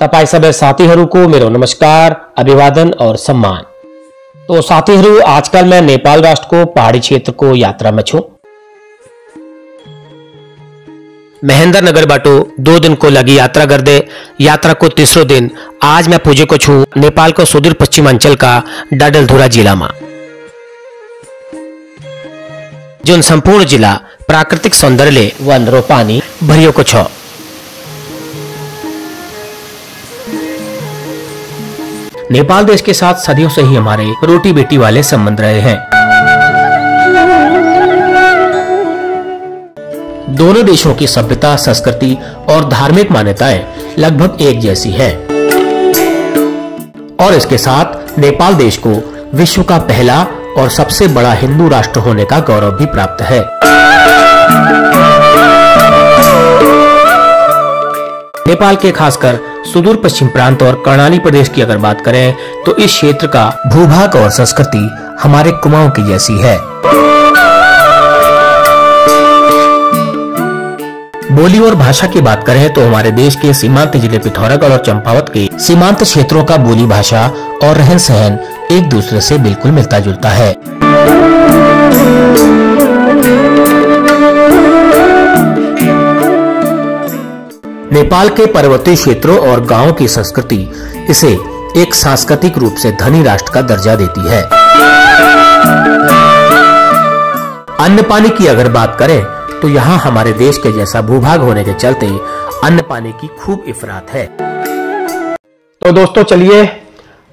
तपाईं सबै साथीहरूको मेरो नमस्कार, अभिवादन और सम्मान। तो साथीहरू, आजकल मैं नेपाल राष्ट्र को पहाड़ी क्षेत्र को यात्रा में छु। महेंद्रनगर बाटो 2 दिन को लगी यात्रा गर्दे यात्रा को तीसरो दिन आज मैं पुजेको छु नेपाल को सुदूर पश्चिमांचल का डडेलधुरा जिला में, जुन संपूर्ण जिला प्राकृतिक सौंदर्यले वन र पानी भरिएको छ। नेपाल देश के साथ सदियों से ही हमारे रोटी बेटी वाले संबंध रहे हैं। दोनों देशों की सभ्यता, संस्कृति और धार्मिक मान्यताएं लगभग एक जैसी हैं। और इसके साथ नेपाल देश को विश्व का पहला और सबसे बड़ा हिंदू राष्ट्र होने का गौरव भी प्राप्त है। नेपाल के खासकर सुदूर पश्चिम प्रांत और कर्णाली प्रदेश की अगर बात करें तो इस क्षेत्र का भूभाग और संस्कृति हमारे कुमाऊं की जैसी है। बोली और भाषा की बात करें तो हमारे देश के सीमांत जिले पिथौरागढ़ और चंपावत के सीमांत क्षेत्रों का बोली भाषा और रहन सहन एक दूसरे से बिल्कुल मिलता जुलता है। नेपाल के पर्वतीय क्षेत्रों और गांवों की संस्कृति इसे एक सांस्कृतिक रूप से धनी राष्ट्र का दर्जा देती है। अन्न पानी की अगर बात करें तो यहाँ हमारे देश के जैसा भूभाग होने के चलते अन्न पानी की खूब इफरात है। तो दोस्तों चलिए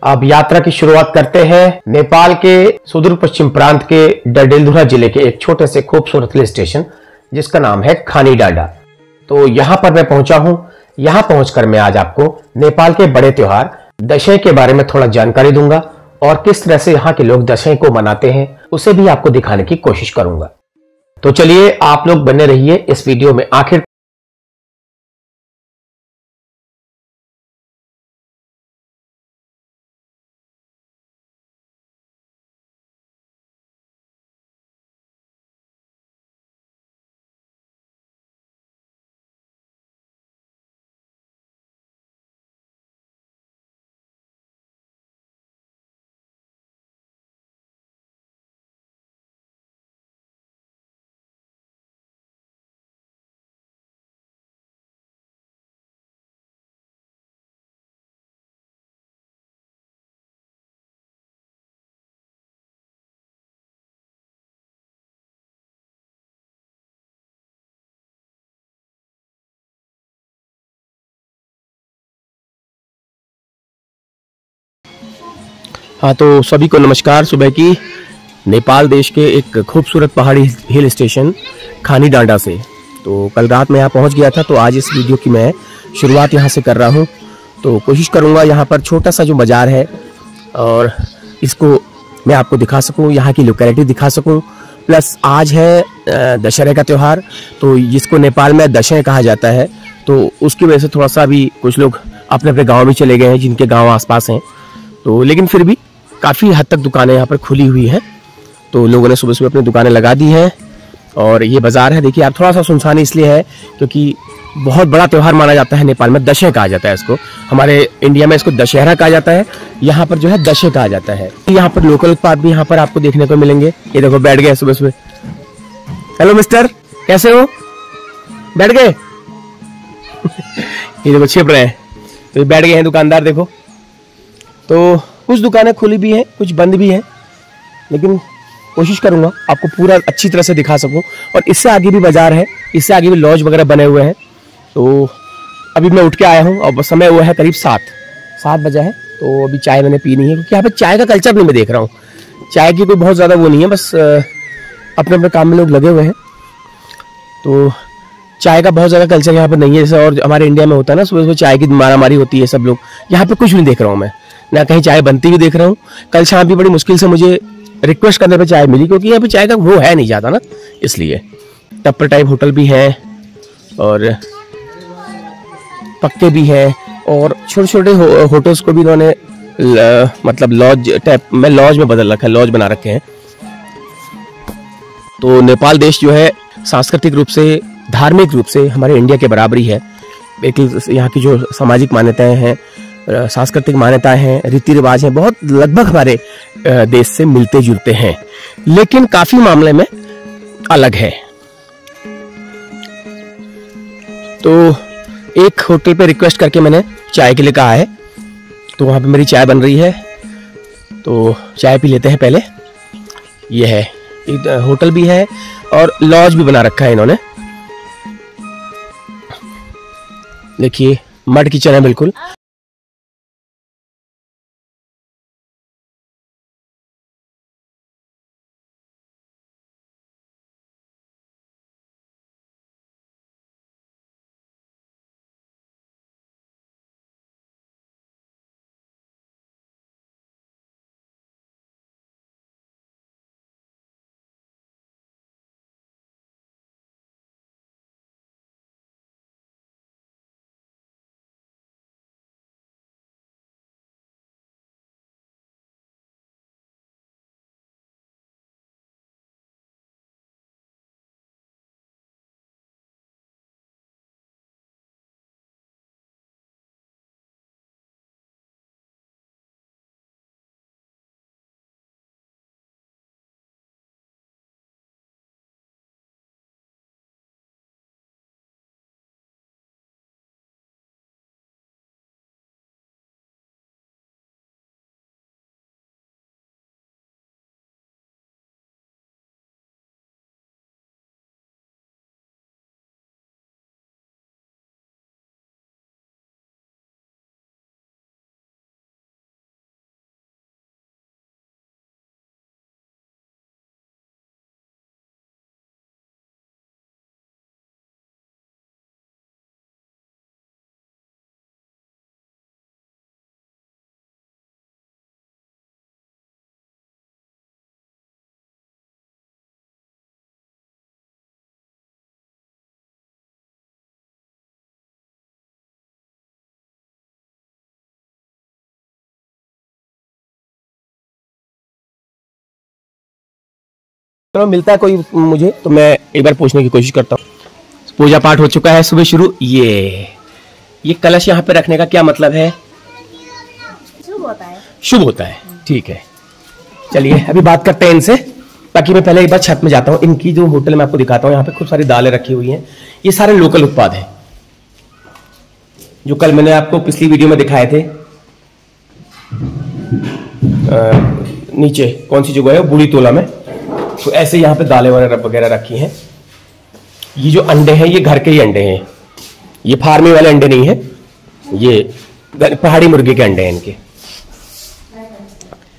अब यात्रा की शुरुआत करते हैं नेपाल के सुदूर पश्चिम प्रांत के डडेलधुरा जिले के एक छोटे से खूबसूरत हिल स्टेशन जिसका नाम है खानीडांडा। तो यहाँ पर मैं पहुंचा हूं। यहाँ पहुंचकर मैं आज आपको नेपाल के बड़े त्योहार दशैं के बारे में थोड़ा जानकारी दूंगा और किस तरह से यहाँ के लोग दशैं को मनाते हैं उसे भी आपको दिखाने की कोशिश करूंगा। तो चलिए आप लोग बने रहिए इस वीडियो में आखिर। हाँ, तो सभी को नमस्कार। सुबह की नेपाल देश के एक खूबसूरत पहाड़ी हिल स्टेशन खानीडांडा से। तो कल रात मैं यहाँ पहुँच गया था, तो आज इस वीडियो की मैं शुरुआत यहाँ से कर रहा हूँ। तो कोशिश करूँगा यहाँ पर छोटा सा जो बाज़ार है और इसको मैं आपको दिखा सकूँ, यहाँ की लोकेलिटी दिखा सकूँ। प्लस आज है दशहरे का त्यौहार, तो जिसको नेपाल में दशैं कहा जाता है। तो उसकी वजह से थोड़ा सा अभी कुछ लोग अपने अपने गाँव में चले गए हैं जिनके गाँव आसपास हैं। तो लेकिन फिर भी काफ़ी हद तक दुकानें यहाँ पर खुली हुई हैं। तो लोगों ने सुबह सुबह अपनी दुकानें लगा दी हैं। और ये बाज़ार है, देखिए आप, थोड़ा सा सुनसान इसलिए है क्योंकि बहुत बड़ा त्यौहार माना जाता है नेपाल में। दशैं कहा जाता है इसको, हमारे इंडिया में इसको दशहरा कहा जाता है, यहाँ पर जो है दशैं कहा जाता है। यहाँ पर लोकल उत्पाद भी यहाँ पर आपको देखने को मिलेंगे। ये देखो बैठ गए सुबह सुबह। हेलो मिस्टर, कैसे हो? बैठ गए? ये देखो छिप रहे हैं, तो ये बैठ गए हैं दुकानदार। देखो, तो कुछ दुकानें खुली भी हैं, कुछ बंद भी हैं, लेकिन कोशिश करूंगा आपको पूरा अच्छी तरह से दिखा सकूं। और इससे आगे भी बाजार है, इससे आगे भी लॉज वगैरह बने हुए हैं। तो अभी मैं उठ के आया हूं और समय हुआ है करीब 7 बजा है। तो अभी चाय मैंने पी नहीं है क्योंकि यहाँ पे चाय का कल्चर नहीं मैं देख रहा हूँ। चाय की कोई बहुत ज़्यादा वो नहीं है, बस अपने अपने काम में लोग लगे हुए हैं। तो चाय का बहुत ज़्यादा कल्चर यहाँ पर नहीं है, जैसे और हमारे इंडिया में होता है ना, सुबह सुबह चाय की मारामारी होती है सब लोग। यहाँ पे कुछ नहीं देख रहा हूँ मैं, ना कहीं चाय बनती भी देख रहा हूँ। कल शाम भी बड़ी मुश्किल से मुझे रिक्वेस्ट करने पे चाय मिली क्योंकि यहाँ पे चाय का वो है नहीं ज़्यादा ना, इसलिए। टप्पर टाइप होटल भी हैं और पक्के भी हैं और छोटे छोटे होटल्स को भी इन्होंने मतलब लॉज टाइप में, लॉज में बदल रखा है, लॉज बना रखे हैं। तो नेपाल देश जो है सांस्कृतिक रूप से, धार्मिक रूप से हमारे इंडिया के बराबरी है। एक यहाँ की जो सामाजिक मान्यताएं हैं, सांस्कृतिक मान्यताएं हैं, रीति रिवाज हैं, बहुत लगभग हमारे देश से मिलते जुलते हैं, लेकिन काफी मामले में अलग है। तो एक होटल पे रिक्वेस्ट करके मैंने चाय के लिए कहा है, तो वहां पे मेरी चाय बन रही है, तो चाय पी लेते हैं पहले। ये है, एक होटल भी है और लॉज भी बना रखा है इन्होंने। देखिए मड किचन है बिल्कुल। तो मिलता है कोई मुझे, तो मैं एक बार पूछने की कोशिश करता हूँ। पूजा पाठ हो चुका है, सुबह शुरू। ये कलश यहाँ पे रखने का क्या मतलब है? शुभ होता है। शुभ होता है, ठीक है। चलिए अभी बात करते हैं इनसे, बाकी मैं पहले एक बार छत में जाता हूँ। इनकी जो होटल में आपको दिखाता हूँ, यहाँ पे खूब सारी दालें रखी हुई हैं। ये सारे लोकल उत्पाद हैं, जो कल मैंने आपको पिछली वीडियो में दिखाए थे। नीचे कौन सी जगह है, बूढ़ी तोला में। तो ऐसे यहाँ पे दालें वगैरह रखी हैं। ये जो अंडे हैं, ये घर के ही अंडे हैं, ये फार्मी वाले अंडे नहीं है, ये पहाड़ी मुर्गे के अंडे हैं इनके।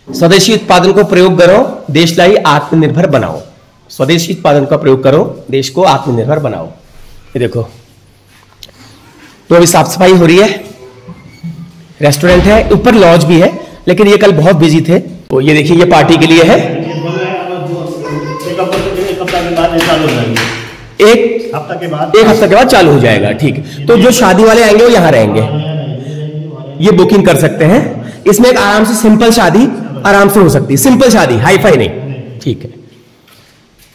स्वदेशी उत्पादन को प्रयोग करो, देश लाई आत्मनिर्भर बनाओ। स्वदेशी उत्पादन का प्रयोग करो, देश को आत्मनिर्भर बनाओ। ये देखो, तो अभी साफ सफाई हो रही है। रेस्टोरेंट है, ऊपर लॉज भी है, लेकिन ये कल बहुत बिजी थे। तो ये देखिए, ये पार्टी के लिए है। एक हफ्ता के बाद चालू हो जाएगा, ठीक। तो जो शादी वाले आएंगे वो यहाँ रहेंगे, ये बुकिंग कर सकते हैं। इसमें एक आराम से सिंपल शादी आराम से हो सकती है, सिंपल शादी, हाई फाई नहीं, ठीक है।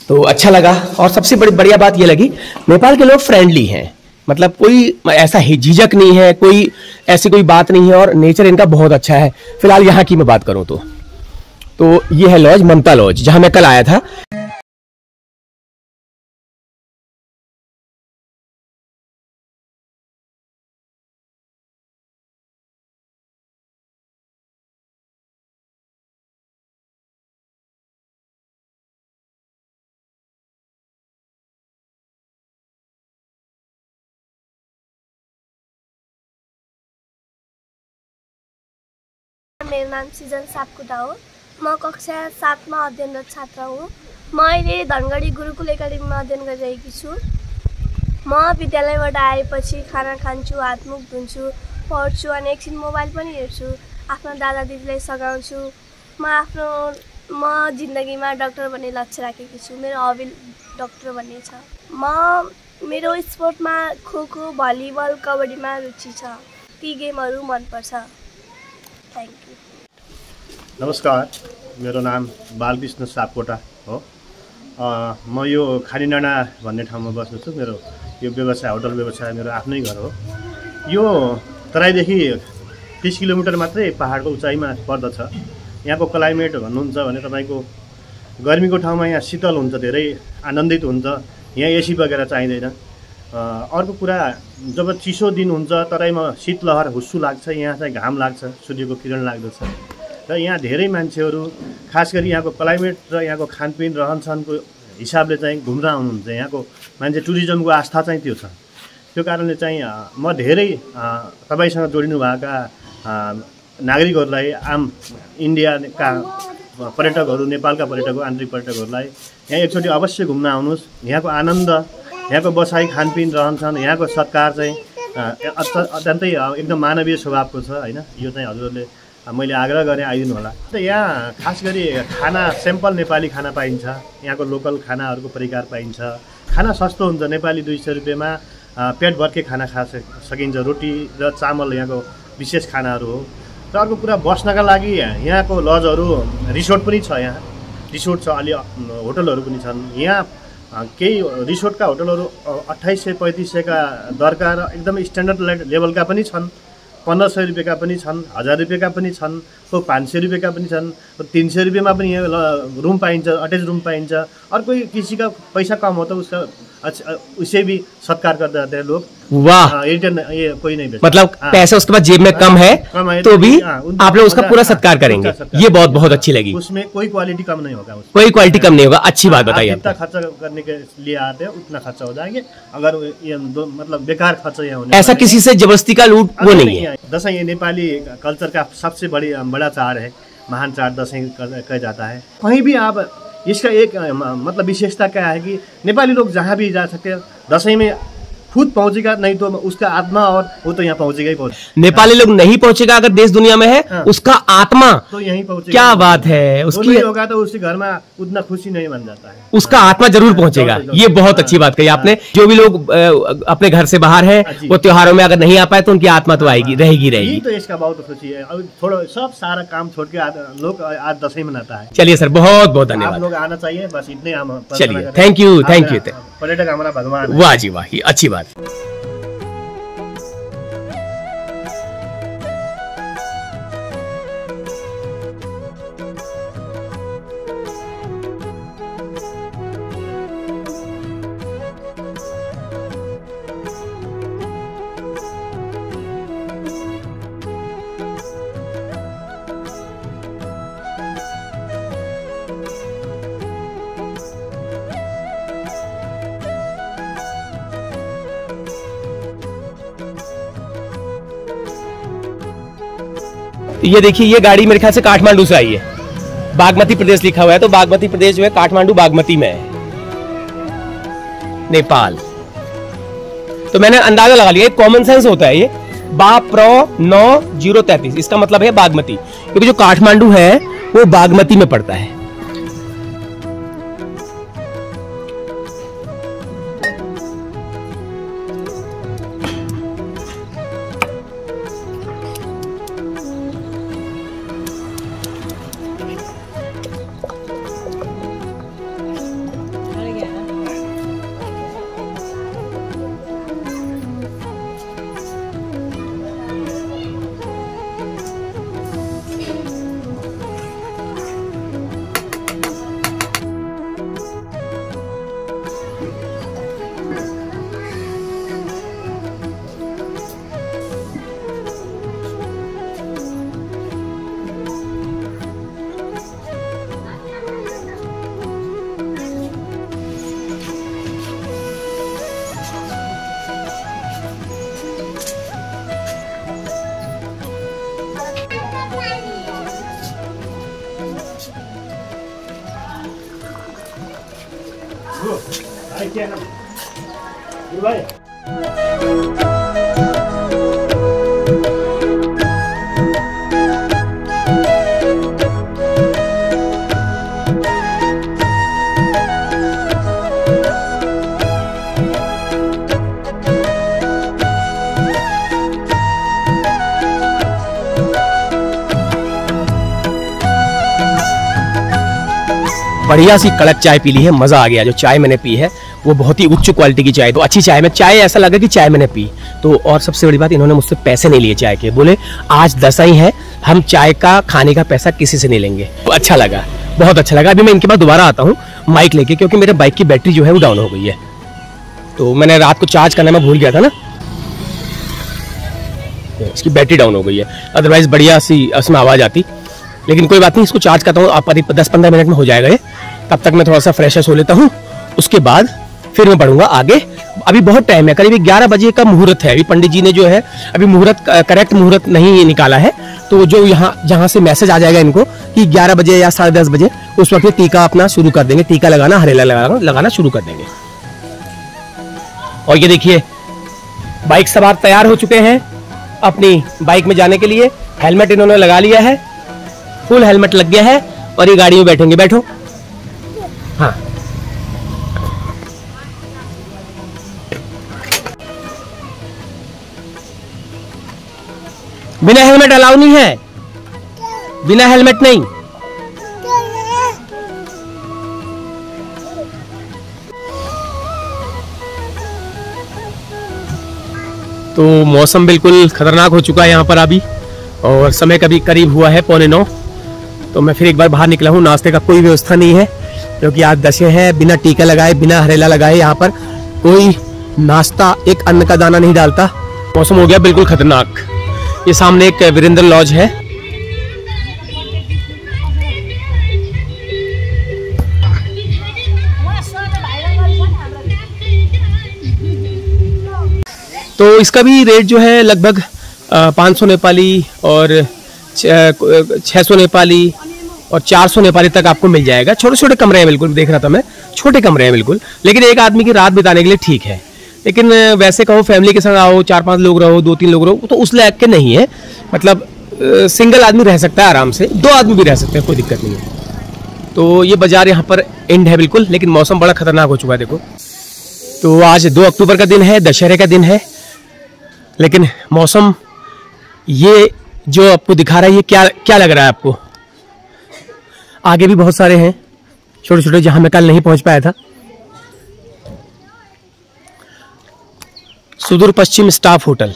तो अच्छा लगा। और सबसे बड़ी बढ़िया बात ये लगी, नेपाल के लोग फ्रेंडली हैं, मतलब कोई ऐसा झिझक नहीं है, कोई ऐसी कोई बात नहीं है, और नेचर इनका बहुत अच्छा है। फिलहाल यहाँ की मैं बात करूं तो ये है लॉज, ममता लॉज, जहां मैं कल आया था। मेरो नाम सिजन सापकोटा हो। म कक्षा 7 मा अध्ययनरत छात्र हुँ। म अहिले धनगढी गुरुकुल एकाडेमीमा अध्ययन गरिरहेकी छु। म विद्यालयबाट आएपछि खाना खान्छु, हात मुख धुन्छु, पढ्छु अनि एकछिन मोबाइल पनि हेर्छु, आफ्नो दादा दिदीलाई सघाउँछु। म जिन्दगीमा डाक्टर बन्ने लक्ष्य राखेकी छु। मेरो हबी डाक्टर बन्ने छ। मेरो स्पोर्टमा खो-खो, भलिबल, कबड्डीमा रुचि छ। ती गेमहरू मनपर्छ। Thank you. नमस्कार, मेरो नाम बालकृष्ण सापकोटा हो। म यो खानी डाँडा भन्ने ठाउँमा बस्छु। मेरो यो व्यवसाय, होटल व्यवसाय मेरो आफ्नै घर हो। यो तराईदेखि 30 किलोमिटर मात्रै पहाडको उचाइमा पर्दछ। यहाँको क्लाइमेट भन्नुहुन्छ भने तपाईँको गर्मीको ठाउँमा यहाँ शीतल हुन्छ, धेरै आनन्दित हुन्छ, यहाँ एसी वगैरह चाहिँदैन। अर्को कुरा, जब चिसो दिन हुन्छ तराईमा शीतलहर हुस्सु लाग्छ, यहाँ चाहिँ घाम लाग्छ, सूर्यको किरण लाग्दछ र यहाँ धेरै मान्छेहरू खास गरी यहाँको क्लाइमेट र यहाँको खानपिन रहनसहनको हिसाबले चाहिँ घुम्न आउनुहुन्छ। यहाँको मान्छे टुरिज्मको आस्था चाहिँ त्यो छ। त्यो कारणले चाहिँ म धेरै तपाईँसँग जोडिनुभएका नागरिकहरूलाई, आम इन्डियाका पर्यटकहरू, नेपालका पर्यटकहरू, आन्तरिक पर्यटकहरूलाई यहाँ एकचोटि अवश्य घुम्न आउनुहोस्। यहाँको आनन्द, यहाँको बसाइ, खानपिन, रहनसहन, यहाँको सत्कार चाहिँ अत्यन्तै एकदम मानवीय स्वभावको छ होइन। यो चाहिँ हजुरहरूले मैले आग्रह गरेँ आइदिनु होला। त यहाँ खास गरी खाना सिम्पल नेपाली खाना पाइन्छ, यहाँको लोकल खानाहरूको परिकार पाइन्छ। खाना सस्तो हुन्छ, नेपाली 200 रुपियाँमा पेट भर्के खाना खा सकिन्छ। रोटी र चामल यहाँको विशेष खानाहरू हो। र अर्को कुरा, बस्नका लागि यहाँको लजहरू, रिसोर्ट पनि छ। यहाँ रिसोर्ट छ, अलि होटलहरू पनि छन्। यहाँ केही रिसोर्टका होटलहरू 2800-3500 का दरका र एकदमै स्ट्यान्डर्ड लेभलका पनि छन्। 1500 रुपियाँका पनि छन्, 1000 रुपियाँका पनि छन्, 500 रुपियाँका पनि छन्, 300 रुपियाँमा पनि यहाँ रुम पाइन्छ, अट्याच रुम पाइन्छ। और कोई किसी का पैसा कम हो तो उसका उसे भी सत्कार करते रहते हैं लोग। वाह, ये कोई नहीं बेचता। मतलब पैसा उसके पास जेब में कम है तो भी आप लोग उसका पूरा सत्कार करेंगे। ये बहुत अच्छी लगी। उसमें कोई क्वालिटी कम नहीं होगा, कोई क्वालिटी कम नहीं होगा। अच्छी बात बताइए। जितना खर्चा करने के लिए आते हैं उतना खर्चा हो जाएंगे। अगर ये मतलब बेकार खर्चा यहाँ होने, ऐसा किसी से जबरदस्ती का लूट वो नहीं है। दशैं ये नेपाली कल्चर का सबसे बड़ा चाड है, महान चाड दशैं कहा जाता है। कहीं भी आप इसका एक मतलब विशेषता क्या है कि नेपाली लोग जहाँ भी जा सकते हैं, दशैं में खुद पहुंचेगा, नहीं तो उसका आत्मा और वो तो यहाँ पहुंचेगा ही पहुंचेगा। नेपाली लोग नहीं पहुंचेगा अगर देश दुनिया में है, हाँ। उसका आत्मा तो यहीं पहुंचेगा। क्या बात है, उसकी होगा तो उसके घर में उतना खुशी नहीं बन जाता है, उसका आत्मा जरूर पहुंचेगा। ये बहुत अच्छी बात कही आपने। जो भी लोग अपने घर से बाहर हैं, वो त्योहारों में अगर नहीं आ पाए तो उनकी आत्मा तो आएगी, रहेगी। तो इसका बहुत खुशी है। अब थोड़ा सब सारा काम छोड़ के लोग आज दशैं मनाता है। चलिए सर, बहुत बहुत आप धन्यवाद। लोग आना चाहिए, बस इतने हम। चलिए, थैंक यू। पर्यटक हमारा भगवान है। वाह जी वाह, ये अच्छी बात। ये देखिए, ये गाड़ी मेरे ख्याल से काठमांडू से आई है। बागमती प्रदेश लिखा हुआ है, तो बागमती प्रदेश जो है काठमांडू बागमती में है, नेपाल। तो मैंने अंदाजा लगा लिया, कॉमन सेंस होता है ये। BAPRO-9-033 इसका मतलब है बागमती, क्योंकि जो काठमांडू है वो बागमती में पड़ता है। बढ़िया सी कड़क चाय पी ली है, मजा आ गया। जो चाय मैंने पी है वो बहुत ही उच्च क्वालिटी की चाय, तो अच्छी चाय में चाय ऐसा लगा कि चाय मैंने पी। तो और सबसे बड़ी बात, इन्होंने मुझसे पैसे नहीं लिए चाय के, बोले आज दशई है, हम चाय का खाने का पैसा किसी से नहीं लेंगे। तो अच्छा लगा, बहुत अच्छा लगा। अभी मैं इनके पास दोबारा आता हूँ माइक लेके, क्योंकि मेरे बाइक की बैटरी जो है वो डाउन हो गई है। तो मैंने रात को चार्ज करना मैं भूल गया था ना, इसकी बैटरी डाउन हो गई है, अदरवाइज बढ़िया सी उसमें आवाज़ आती। लेकिन कोई बात नहीं, इसको चार्ज करता हूँ, आप 10-15 मिनट में हो जाएगा ये। तब तक मैं थोड़ा सा फ्रेश हो लेता हूँ, उसके बाद फिर मैं बढ़ूंगा आगे। अभी बहुत टाइम है, करीब 11 बजे का मुहूर्त है। अभी पंडित जी ने जो है अभी मुहूर्त, करेक्ट मुहूर्त नहीं निकाला है, तो जो यहाँ जहाँ से मैसेज आ जाएगा इनको कि 11 बजे या 10:30 बजे, उस वक्त टीका अपना शुरू कर देंगे, टीका लगाना, हरेला लगाना शुरू कर देंगे। और ये देखिए बाइक सवार तैयार हो चुके हैं अपनी बाइक में जाने के लिए। हेलमेट इन्होंने लगा लिया है, फुल हेलमेट लग गया है, और ये गाड़ी में बैठेंगे। बैठो। हाँ, बिना हेलमेट अलाउ नहीं है, बिना हेलमेट नहीं। तो मौसम बिल्कुल खतरनाक हो चुका है यहाँ पर अभी, और समय कभी करीब हुआ है 8:45। तो मैं फिर एक बार बाहर निकला हूँ। नाश्ते का कोई व्यवस्था नहीं है, क्योंकि आज दशे है, बिना टीका लगाए, बिना हरेला लगाए यहाँ पर कोई नाश्ता, एक अन्न का दाना नहीं डालता। मौसम हो गया बिल्कुल खतरनाक। ये सामने एक वीरेंद्र लॉज है। तो इसका भी रेट जो है लगभग 500 नेपाली और 600 नेपाली और 400 नेपाली तक आपको मिल जाएगा। छोटे छोटे कमरे हैं, बिल्कुल देख रहा था मैं, छोटे कमरे हैं बिल्कुल, लेकिन एक आदमी की रात बिताने के लिए ठीक है। लेकिन वैसे कहो फैमिली के संग आओ, 4-5 लोग रहो, 2-3 लोग रहो, तो उस लायक के नहीं है। मतलब सिंगल आदमी रह सकता है आराम से, 2 आदमी भी रह सकते हैं, कोई दिक्कत नहीं है। तो ये बाजार यहाँ पर एंड है बिल्कुल, लेकिन मौसम बड़ा खतरनाक हो चुका है। देखो, तो आज 2 अक्टूबर का दिन है, दशहरे का दिन है, लेकिन मौसम ये जो आपको दिखा रहा है, ये क्या लग रहा है आपको? आगे भी बहुत सारे हैं छोटे छोटे, जहां मैं कल नहीं पहुंच पाया था। सुदूर पश्चिम स्टाफ होटल।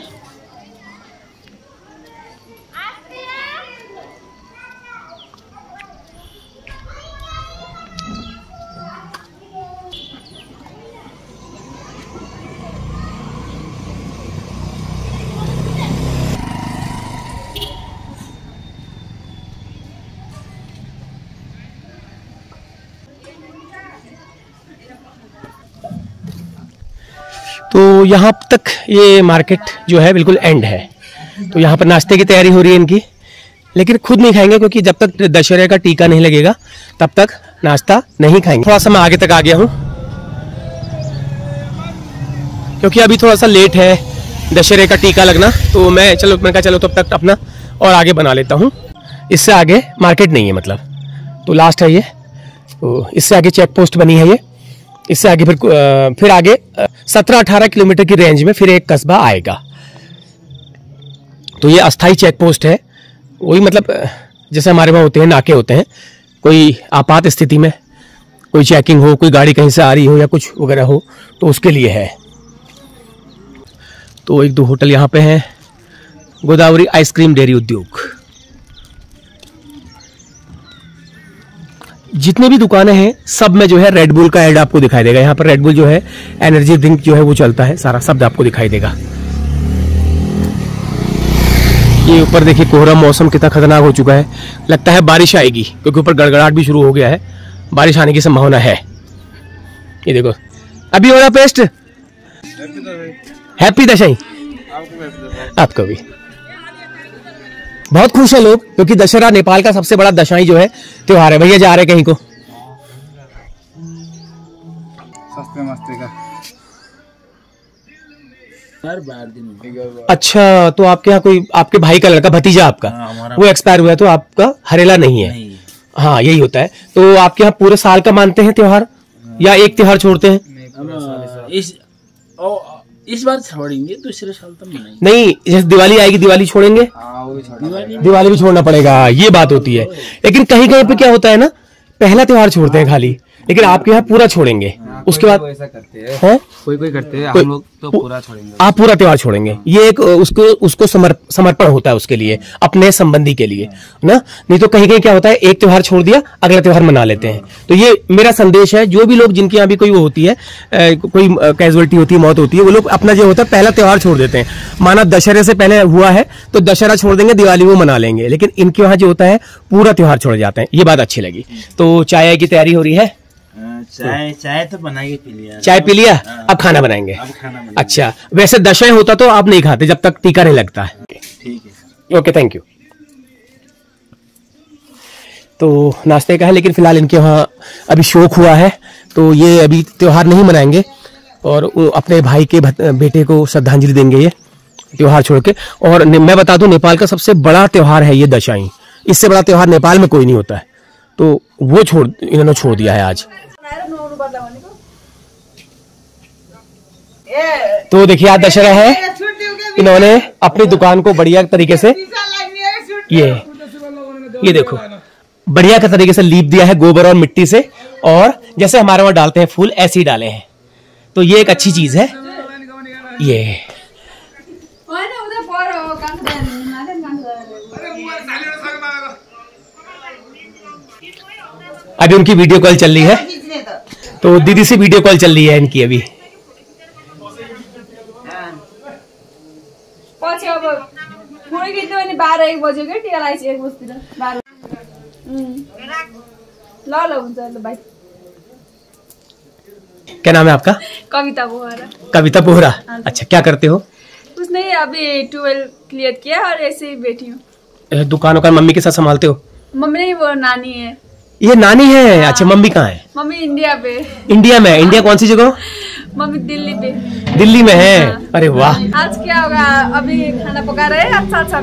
तो यहाँ तक ये मार्केट जो है बिल्कुल एंड है। तो यहाँ पर नाश्ते की तैयारी हो रही है इनकी, लेकिन खुद नहीं खाएंगे, क्योंकि जब तक दशहरे का टीका नहीं लगेगा तब तक नाश्ता नहीं खाएंगे। थोड़ा सा मैं आगे तक आ गया हूँ, क्योंकि अभी थोड़ा सा लेट है दशहरे का टीका लगना। तो मैंने कहा चलो तब तक अपना और आगे बना लेता हूँ। इससे आगे मार्केट नहीं है, मतलब तो लास्ट है ये। तो इससे आगे चेक पोस्ट बनी है ये, इससे आगे फिर आगे 17-18 किलोमीटर की रेंज में फिर एक कस्बा आएगा। तो ये अस्थाई चेक पोस्ट है, वही मतलब जैसे हमारे वहाँ होते हैं, नाके होते हैं, कोई आपात स्थिति में कोई चेकिंग हो, कोई गाड़ी कहीं से आ रही हो या कुछ वगैरह हो, तो उसके लिए है। तो 1-2 होटल यहाँ पे हैं। गोदावरी आइसक्रीम डेयरी उद्योग। जितनी भी दुकानें हैं सब में जो है रेड बुल का ऐड आपको दिखाई देगा। यहाँ पर रेड बुल जो है एनर्जी ड्रिंक जो है वो चलता है, सारा शब्द आपको दिखाई देगा। ये ऊपर देखिए कोहरा, मौसम कितना खतरनाक हो चुका है, लगता है बारिश आएगी, क्योंकि ऊपर गड़गड़ाहट भी शुरू हो गया है, बारिश आने की संभावना है। ये देखो अभी हो रहा पेस्ट। हैप्पी दशहरा आपको भी। बहुत खुश है लोग, क्योंकि दशहरा नेपाल का सबसे बड़ा दशहरी जो है त्योहार है। भैया जा रहे कहीं को? सस्ते मस्ते का अच्छा, तो आपके यहाँ कोई आपके भाई का लड़का, भतीजा आपका, वो एक्सपायर हुआ है, तो आपका हरेला नहीं है? हाँ, यही होता है। तो आपके यहाँ पूरे साल का मानते हैं त्योहार, या एक त्योहार छोड़ते हैं? इस बार छोड़ेंगे, दूसरे साल तक नहीं। जैसे दिवाली आएगी, दिवाली छोड़ेंगे? दिवाली भी छोड़ना पड़ेगा, ये बात होती है। लेकिन कहीं कहीं पे क्या होता है ना, पहला त्योहार छोड़ते हैं खाली, लेकिन आपके यहाँ पूरा छोड़ेंगे। उसके बाद ऐसा करते हैं, है कोई करते हैं, हम लोग तो पूरा छोड़ेंगे। आप पूरा त्योहार छोड़ेंगे, ये एक उसको समर्पण होता है उसके लिए, अपने संबंधी के लिए ना। नहीं तो कहीं कहीं क्या होता है, एक त्योहार छोड़ दिया अगला त्योहार मना लेते हैं। तो ये मेरा संदेश है, जो भी लोग जिनके यहाँ भी कोई वो होती है, कोई कैजुअलिटी होती है, मौत होती है, वो लोग अपना जो होता है पहला त्योहार छोड़ देते हैं। माना दशहरे से पहले हुआ है तो दशहरा छोड़ देंगे, दिवाली वो मना लेंगे, लेकिन इनके वहां जो होता है पूरा त्योहार छोड़ जाते हैं। ये बात अच्छी लगी। तो चाय की तैयारी हो रही है? चाय तो बना के पी लिया। चाय पी लिया, अब खाना बनाएंगे। अच्छा, वैसे दशहरे होता तो आप नहीं खाते जब तक टीका नहीं लगता है। ठीक है, ओके, थैंक यू। तो नाश्ते का है, लेकिन फिलहाल इनके वहाँ अभी शोक हुआ है तो ये अभी त्योहार नहीं मनाएंगे और अपने भाई के बेटे को श्रद्धांजलि देंगे ये त्योहार छोड़ के। और मैं बता दूं, नेपाल का सबसे बड़ा त्योहार है ये दशई। इससे बड़ा त्योहार नेपाल में कोई नहीं होता है, तो वो इन्होंने छोड़ दिया है आज। तो देखिए आज दशहरा है, इन्होंने अपनी दुकान को बढ़िया तरीके से ये देखो बढ़िया का तरीके से लीप दिया है गोबर और मिट्टी से, और जैसे हमारे वहां डालते हैं फूल ऐसे ही डाले हैं। तो ये एक अच्छी चीज है। ये अभी उनकी वीडियो कॉल चल रही है, तो दीदी से वीडियो कॉल चल रही है इनकी अभी। पछि अब पुरै गीत पनि 12-1 बज्यो के टिका लगाइछ 1 बजेतिर 12 ल हुन्छ ल भाइ। क्या नाम है आपका? कविता बोहरा। कविता बोहरा, अच्छा क्या करते हो? कुछ नहीं, अभी 12 क्लियर किया और ऐसे ही बैठी हूँ। दुकान मम्मी के साथ संभालते हो? मम्मी नहीं, वो नानी है। ये नानी है? अच्छा, मम्मी कहाँ है? मम्मी इंडिया पे। इंडिया में? इंडिया कौन सी जगह? मम्मी दिल्ली पे। दिल्ली में है? अरे वाह। आज क्या होगा, अभी खाना पका रहे हैं अच्छा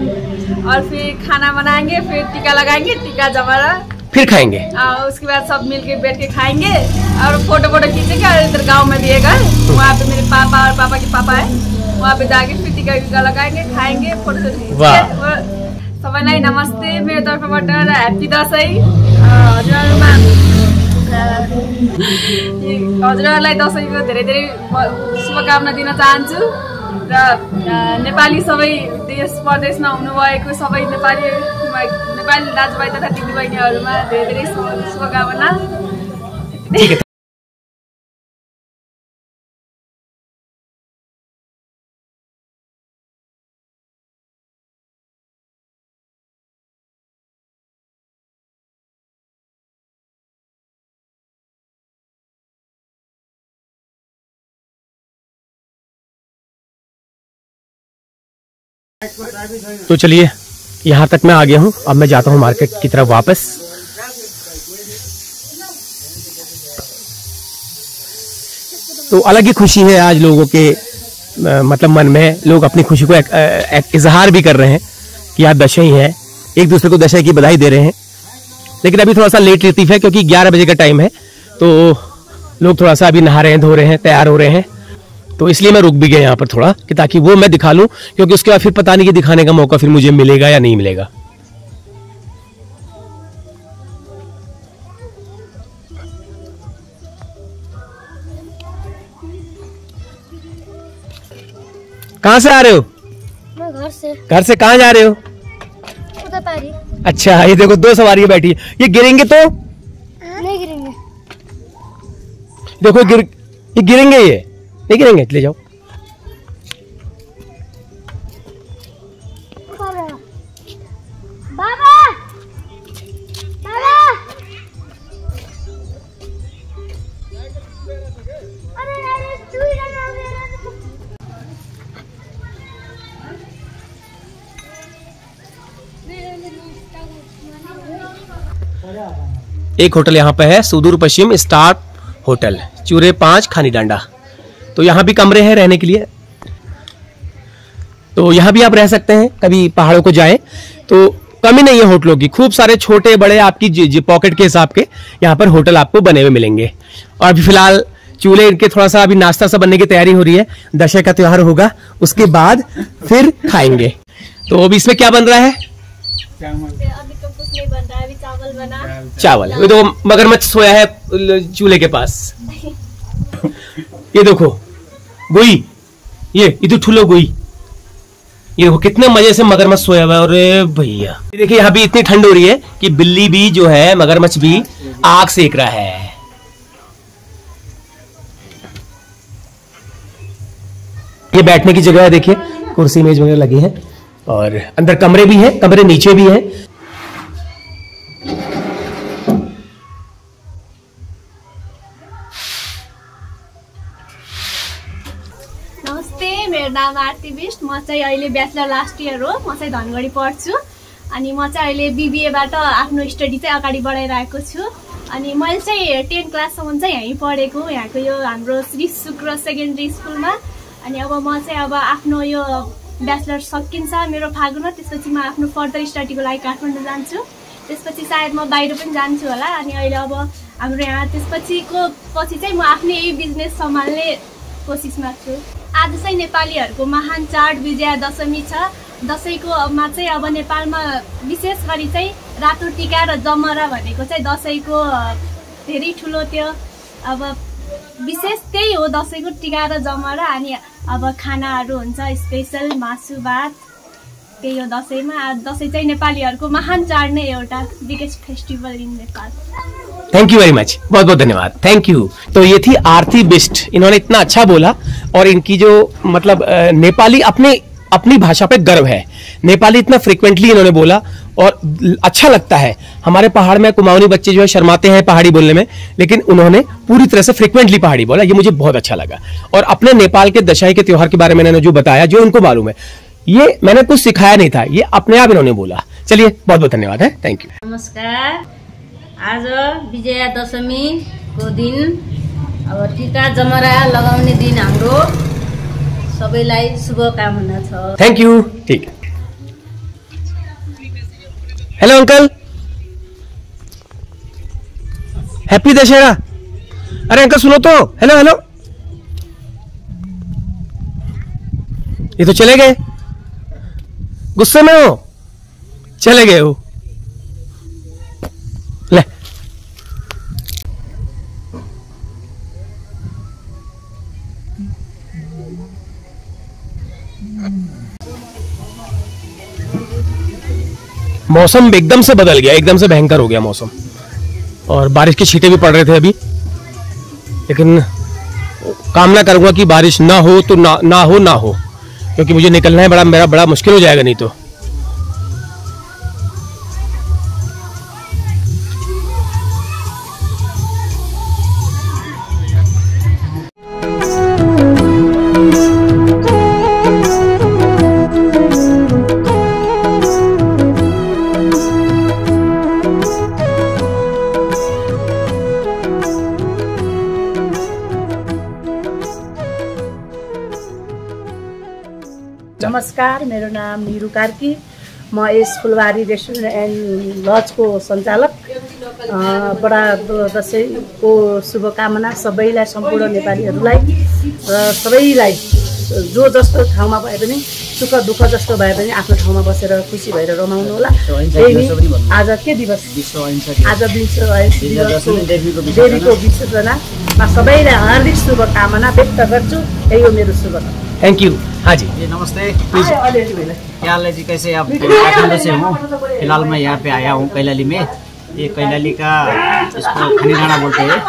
और फिर खाना बनाएंगे, फिर टीका लगाएंगे, टीका जमारा फिर खाएंगे। उसके बाद सब मिलके बैठ के खाएंगे और फोटो खींचेंगे। और इधर गांव में भी है घर, वहाँ पे मेरे पापा और पापा के पापा है, वहाँ पे जाके फिर टीका लगाएंगे, खाएंगे, फोटो खींचेंगे। सबैलाई नमस्ते मेरो तर्फबाट, ह्याप्पी दसैँ। हजुरहरूलाई दसैँको धेरै धेरै शुभकामना दिन चाहन्छु र नेपाली सबै देश प्रदेशमा हुनुभएको सबै नेपाली दाजुभाइ तथा दिदीबहिनीहरूमा धेरै धेरै शुभकामना। तो चलिए यहाँ तक मैं आ गया हूँ, अब मैं जाता हूँ मार्केट की तरफ वापस। तो अलग ही खुशी है आज लोगों के मतलब मन में, लोग अपनी खुशी को इजहार भी कर रहे हैं कि आज दशई है, एक दूसरे को दशई की बधाई दे रहे हैं। लेकिन अभी थोड़ा सा लेट रिलीफ है क्योंकि 11 बजे का टाइम है, तो लोग थोड़ा सा अभी नहा रहे हैं, धो रहे हैं, तैयार हो रहे हैं। तो इसलिए मैं रुक भी गया यहाँ पर थोड़ा कि ताकि वो मैं दिखा लूं, क्योंकि उसके बाद फिर पता नहीं कि दिखाने का मौका फिर मुझे मिलेगा या नहीं मिलेगा। कहाँ से आ रहे हो? मैं घर से। घर से कहाँ जा रहे हो? उदयपुर। अच्छा, ये देखो 2 सवारियां बैठी है, ये गिरेंगे तो? नहीं गिरेंगे। देखो ये गिरेंगे, ये नहीं गिरेंगे, ले जाओ। बाबा बाबा अरे तू ही ना। एक होटल यहाँ पे है, सुदूर पश्चिम स्टार होटल, चूरे 5 खानी डांडा। तो यहाँ भी कमरे हैं रहने के लिए, तो यहाँ भी आप रह सकते हैं। कभी पहाड़ों को जाएं तो कमी नहीं है होटलों की, खूब सारे छोटे बड़े आपकी पॉकेट के हिसाब के यहाँ पर होटल आपको बने हुए मिलेंगे। और अभी फिलहाल चूल्हे इनके थोड़ा सा अभी नाश्ता सा बनने की तैयारी हो रही है, दशहरा का त्योहार होगा उसके बाद फिर खाएंगे। तो अभी इसमें क्या बन रहा है? अभी तो कुछ नहीं बन रहा है, अभी चावल बना। चावल, वो तो मगरमच्छ सोया है चूल्हे के पास। ये देखो गोई, ये इधर ठुलो गोई, ये देखो कितने मजे से मगरमच्छ सोया हुआ है। अरे भैया देखिए यहाँ भी इतनी ठंड हो रही है कि बिल्ली भी जो है, मगरमच्छ भी आग सेक रहा है। ये बैठने की जगह है, देखिए कुर्सी मेज वगैरह लगी है और अंदर कमरे भी हैं, कमरे नीचे भी हैं। नमस्ते, मेरो नाम आरती बिष्ट। म चाहिँ अहिले ब्याचलर लास्ट इयर हो। म चाहिँ धनगढी पढ्छु अनि म चाहिँ अहिले बिबिएबाट आफ्नो स्टडी चाहिँ अगाडि बढाइरहेको छु। अनि मैले चाहिँ 10 क्लाससम्म चाहिँ यहीँ पढेको, यहाँको यो हाम्रो श्री शुक्र सेकेन्डरी स्कुलमा। अनि अब म चाहिँ अब आफ्नो यो ब्याचलर सकिन्छ मेरो फागुनमा, त्यसपछि म आफ्नो फर्दर स्टडीको लागि काठमाडौँ जान्छु। त्यसपछि सायद म बाहिर पनि जान्छु होला। अनि अहिले अब हाम्रो यहाँ त्यसपछि चाहिँ म आफ्नै यही बिजनेस सम्हाल्ने कोसिसमा छु। आज चाहिँ नेपालीहरूको महान चाड विजयादशमी छ। दसैँकोमा चाहिँ अब नेपालमा विशेष गरी चाहिँ रातो टिका र जमरा भनेको चाहिँ दसैँको धेरै ठुलो त्यो अब विशेष त्यही हो, दसैँको टिका र जमरा। अनि अब खानाहरू हुन्छ स्पेसल मासु भात, त्यही हो दसैँमा। दसैँ चाहिँ नेपालीहरूको महान चाड नै एउटा, biggest festival in Nepal. Thank you very much, बहुत बहुत धन्यवाद, थैंक यू। तो ये थी आरती बिष्ट, इन्होंने इतना अच्छा बोला और इनकी जो मतलब नेपाली अपनी भाषा पे गर्व है। नेपाली इतना फ्रिक्वेंटली इन्होंने बोला और अच्छा लगता है। हमारे पहाड़ में कुमाऊनी बच्चे जो है शर्माते हैं पहाड़ी बोलने में, लेकिन उन्होंने पूरी तरह से फ्रिक्वेंटली पहाड़ी बोला, ये मुझे बहुत अच्छा लगा। और अपने नेपाल के दशहरे के त्योहार के बारे में इन्होंने जो बताया, जो उनको मालूम है, ये मैंने कुछ सिखाया नहीं था, ये अपने आप इन्होंने बोला। चलिए बहुत बहुत धन्यवाद है, थैंक यू। नमस्कार, आज विजयादशमीको दिन अब टिका जमरा लगाउने दिन हाम्रो सबैलाई शुभकामना छ। Thank you. ठीक है, हेलो अंकल, हैप्पी दशहरा। अरे अंकल सुनो तो, हेलो हेलो, ये तो चले गए, गुस्से में हो, चले गए हो। ले मौसम एकदम से बदल गया, एकदम से भयंकर हो गया मौसम और बारिश की छींटें भी पड़ रहे थे अभी, लेकिन कामना करूंगा कि बारिश ना हो तो ना हो, क्योंकि मुझे निकलना है, मेरा बड़ा मुश्किल हो जाएगा नहीं तो। नमस्कार, मेरो नाम निरु कार्की। म यस फुलबारी रेस्टुरेन्ट एन्ड लजको सञ्चालक। बडा दसैँको शुभकामना सबैलाई, सम्पूर्ण नेपालीहरूलाई र सबैलाई जो जस्तो ठाउँमा भए पनि, सुख दुःख जस्तो भए पनि आफ्नो ठाउँमा बसेर खुसी भएर रमाउनु होला। आज के दिवस? आज देवीको विसर्जनामा सबैलाई हार्दिक शुभकामना व्यक्त गर्छु। यही हो मेरो शुभकामना। Thank you. हाँ जी, नमस्ते, क्या हाल है जी, कैसे आप? काठमांडू से हूँ, फिलहाल मैं यहाँ पे आया हूँ कैलाली में। ये कैलाली का इसको खनीडाँडा बोलते हैं,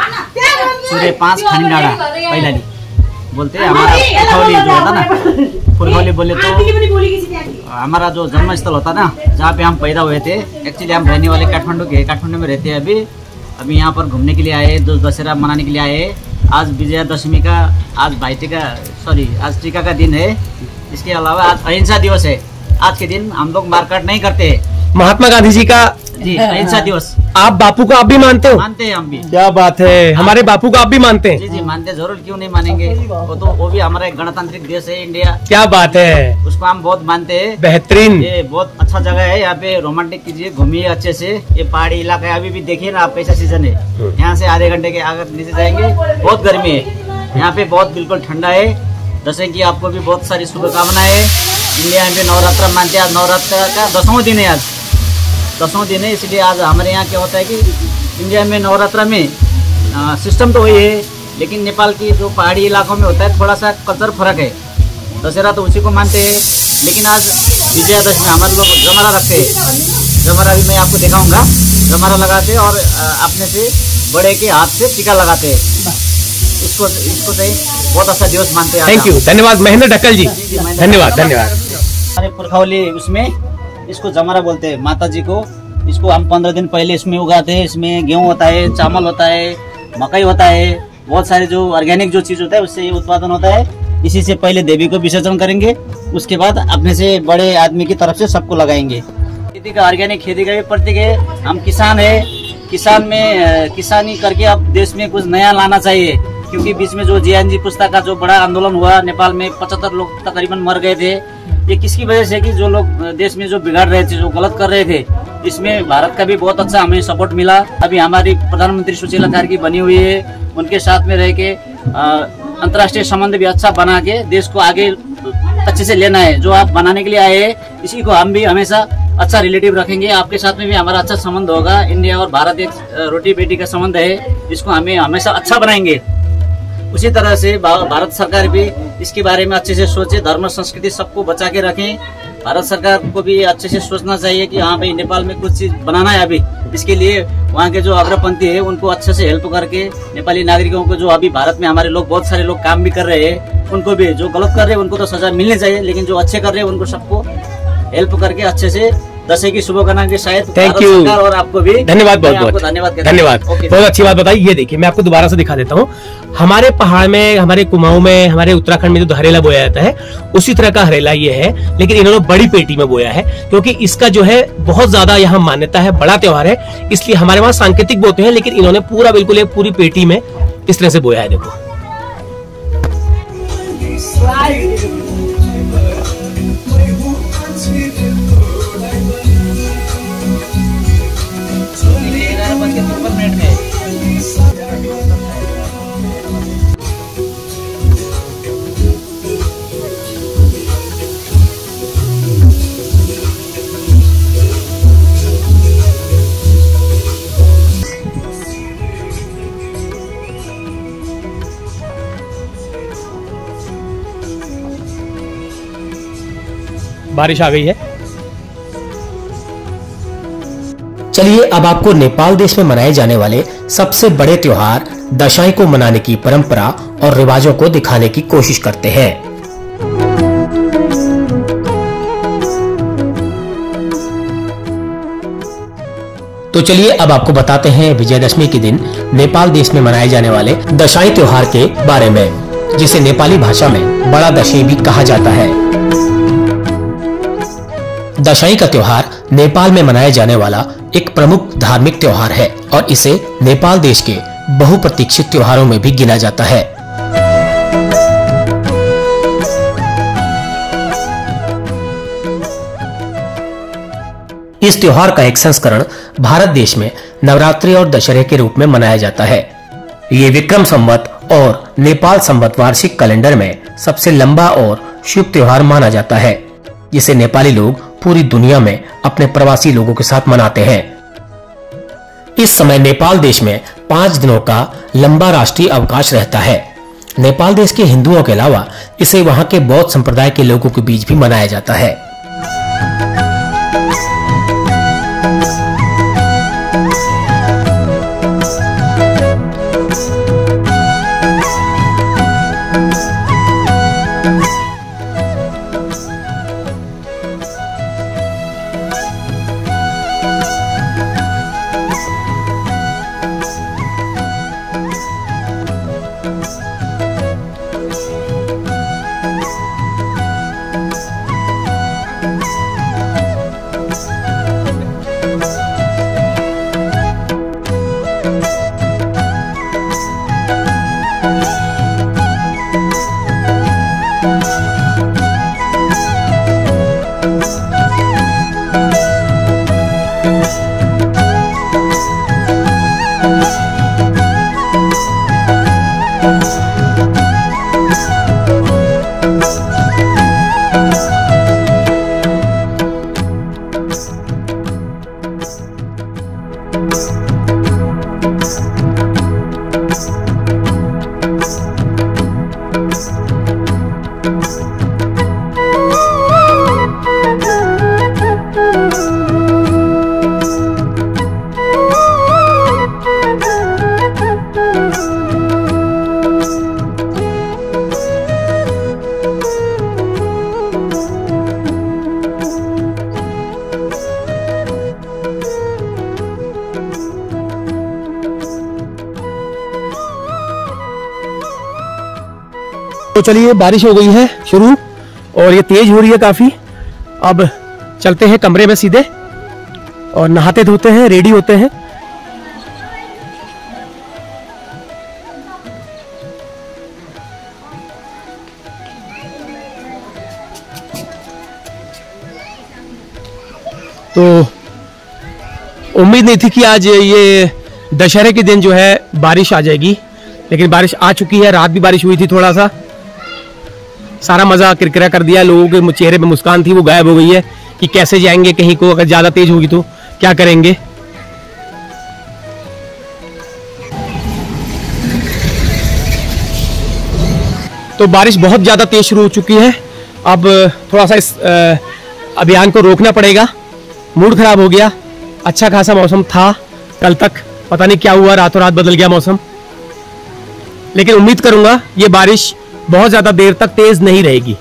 सूर्य 5 खनीडाँडा कैलाली बोलते हैं। हमारा पुरखौली जो होता ना, पुरखौली बोले तो हमारा जो जन्मस्थल होता ना, जहाँ पे हम पैदा हुए थे। एक्चुअली हम रहने वाले काठमांडू के, काठमांडू में रहते हैं अभी यहाँ पर घूमने के लिए आए, दशहरा मनाने के लिए आए। आज विजयादशमी का, आज आज टीका का दिन है। इसके अलावा आज अहिंसा दिवस है। आज के दिन हम लोग मारकाट नहीं करते। महात्मा गांधी जी का जी अहिंसा दिवस। आप बापू को आप भी मानते हो? मानते हैं हम भी। क्या बात है, हमारे बापू को आप भी मानते हैं? जी जी मानते, जरूर, क्यों नहीं मानेंगे। वो भी हमारा एक गणतांत्रिक देश है इंडिया। क्या बात है, उसको हम बहुत मानते हैं। बेहतरीन, ये बहुत अच्छा जगह है। यहाँ पे रोमांटिक कीजिए, घूमिए अच्छे से। ये पहाड़ी इलाका है, अभी भी देखिए ना आप, कैसा सीजन है। यहाँ से आधे घंटे के अगर नीचे जाएंगे बहुत गर्मी है, यहाँ पे बहुत बिल्कुल ठंडा है। दशहरे की आपको भी बहुत सारी शुभकामनाएं। इंडिया में नवरात्र मानते हैं, आज नवरात्र का 10वां दिन है। आज 10वां दिन है, इसलिए आज हमारे यहाँ क्या होता है कि इंडिया में नवरात्र में सिस्टम तो वही है, लेकिन नेपाल की जो पहाड़ी इलाकों में होता है थोड़ा सा कल्चर फर्क है। दशहरा तो उसी को मानते हैं, लेकिन आज विजयादशमी हमारे लोग जमरा रखते हैं। जमरा भी मैं आपको दिखाऊंगा। जमरा लगाते हैं और अपने से बड़े के हाथ से टीका लगाते हैं। इसको सही बहुत अच्छा दिवस मानते हैं। थैंक यू, धन्यवाद महेंद्र ढक्कल जी, धन्यवाद धन्यवाद। हमारे पुरखौली उसमें इसको जमरा बोलते हैं। माता जी को इसको हम 15 दिन पहले इसमें उगाते हैं। इसमें गेहूँ होता है, चावल होता है, मकई होता है, बहुत सारे जो ऑर्गेनिक जो चीज होता है उससे ये उत्पादन होता है। इसी से पहले देवी को विसर्जन करेंगे, उसके बाद अपने से बड़े आदमी की तरफ से सबको लगाएंगे। खेती का ऑर्गेनिक खेती का भी प्रतीक है। हम किसान है, किसान में किसानी करके अब देश में कुछ नया लाना चाहिए, क्योंकि बीच में जो JNG पुस्ता का जो बड़ा आंदोलन हुआ नेपाल में 75 लोग तकरीबन मर गए थे। ये किसकी वजह से कि जो लोग देश में जो बिगाड़ रहे थे, जो गलत कर रहे थे, इसमें भारत का भी बहुत अच्छा हमें सपोर्ट मिला। अभी हमारी प्रधानमंत्री सुशीला कार्की बनी हुई है, उनके साथ में रह के अंतर्राष्ट्रीय संबंध भी अच्छा बना के देश को आगे अच्छे से लेना है। जो आप बनाने के लिए आए हैं, इसी को हम भी हमेशा अच्छा रिलेटिव रखेंगे। आपके साथ में भी हमारा अच्छा संबंध होगा। इंडिया और भारत एक रोटी बेटी का संबंध है, इसको हमें हमेशा अच्छा बनाएंगे। उसी तरह से भारत सरकार भी इसके बारे में अच्छे से सोचे, धर्म संस्कृति सबको बचा के रखें। भारत सरकार को भी अच्छे से सोचना चाहिए कि हाँ भाई नेपाल में कुछ चीज बनाना है। अभी इसके लिए वहाँ के जो अग्रपंथी है उनको अच्छे से हेल्प करके नेपाली नागरिकों को, जो अभी भारत में हमारे लोग बहुत सारे लोग काम भी कर रहे हैं, उनको भी जो गलत कर रहे हैं उनको तो सजा मिलनी चाहिए, लेकिन जो अच्छे कर रहे हैं उनको सबको हेल्प करके अच्छे से दशहरे की शुभकामनाएं के शायद थैंक यू और आपको भी धन्यवाद, बहुत बहुत धन्यवाद। बहुत अच्छी बात बताई। ये देखिए मैं आपको दोबारा से दिखा देता हूँ। हमारे पहाड़ में, हमारे कुमाऊं में, हमारे उत्तराखंड में जो हरेला बोया जाता है उसी तरह का हरेला ये है, लेकिन इन्होंने बड़ी पेटी में बोया है, क्योंकि इसका जो है बहुत ज्यादा यहाँ मान्यता है, बड़ा त्योहार है, इसलिए हमारे वहाँ सांकेतिक बोते हैं, लेकिन इन्होंने पूरा बिल्कुल एक पूरी पेटी में इस तरह से बोया है। देखो बारिश आ गई है। चलिए अब आपको नेपाल देश में मनाए जाने वाले सबसे बड़े त्योहार दशैं को मनाने की परंपरा और रिवाजों को दिखाने की कोशिश करते हैं। तो चलिए अब आपको बताते हैं विजयदशमी के दिन नेपाल देश में मनाए जाने वाले दशैं त्योहार के बारे में, जिसे नेपाली भाषा में बड़ा दशैं भी कहा जाता है। दशैं का त्योहार नेपाल में मनाया जाने वाला एक प्रमुख धार्मिक त्योहार है और इसे नेपाल देश के बहुप्रतीक्षित त्योहारों में भी गिना जाता है। इस त्योहार का एक संस्करण भारत देश में नवरात्रि और दशहरे के रूप में मनाया जाता है। ये विक्रम संवत और नेपाल संवत वार्षिक कैलेंडर में सबसे लंबा और शुभ त्योहार माना जाता है, जिसे नेपाली लोग पूरी दुनिया में अपने प्रवासी लोगों के साथ मनाते हैं। इस समय नेपाल देश में 5 दिनों का लंबा राष्ट्रीय अवकाश रहता है। नेपाल देश के हिंदुओं के अलावा इसे वहां के बौद्ध संप्रदाय के लोगों के बीच भी मनाया जाता है। तो चलिए बारिश हो गई है शुरू और ये तेज हो रही है काफी। अब चलते हैं कमरे में सीधे और नहाते धोते हैं, रेडी होते हैं। तो उम्मीद नहीं थी कि आज ये दशहरे के दिन जो है बारिश आ जाएगी, लेकिन बारिश आ चुकी है। रात भी बारिश हुई थी, थोड़ा सा सारा मजा किरकिरा कर दिया। लोगों के चेहरे पे मुस्कान थी वो गायब हो गई है कि कैसे जाएंगे कहीं को, अगर ज्यादा तेज होगी तो क्या करेंगे। तो बारिश बहुत ज्यादा तेज शुरू हो चुकी है। अब थोड़ा सा इस अभियान को रोकना पड़ेगा। मूड खराब हो गया। अच्छा खासा मौसम था कल तक, पता नहीं क्या हुआ, रातों रात बदल गया मौसम। लेकिन उम्मीद करूंगा ये बारिश बहुत ज्यादा देर तक तेज नहीं रहेगी।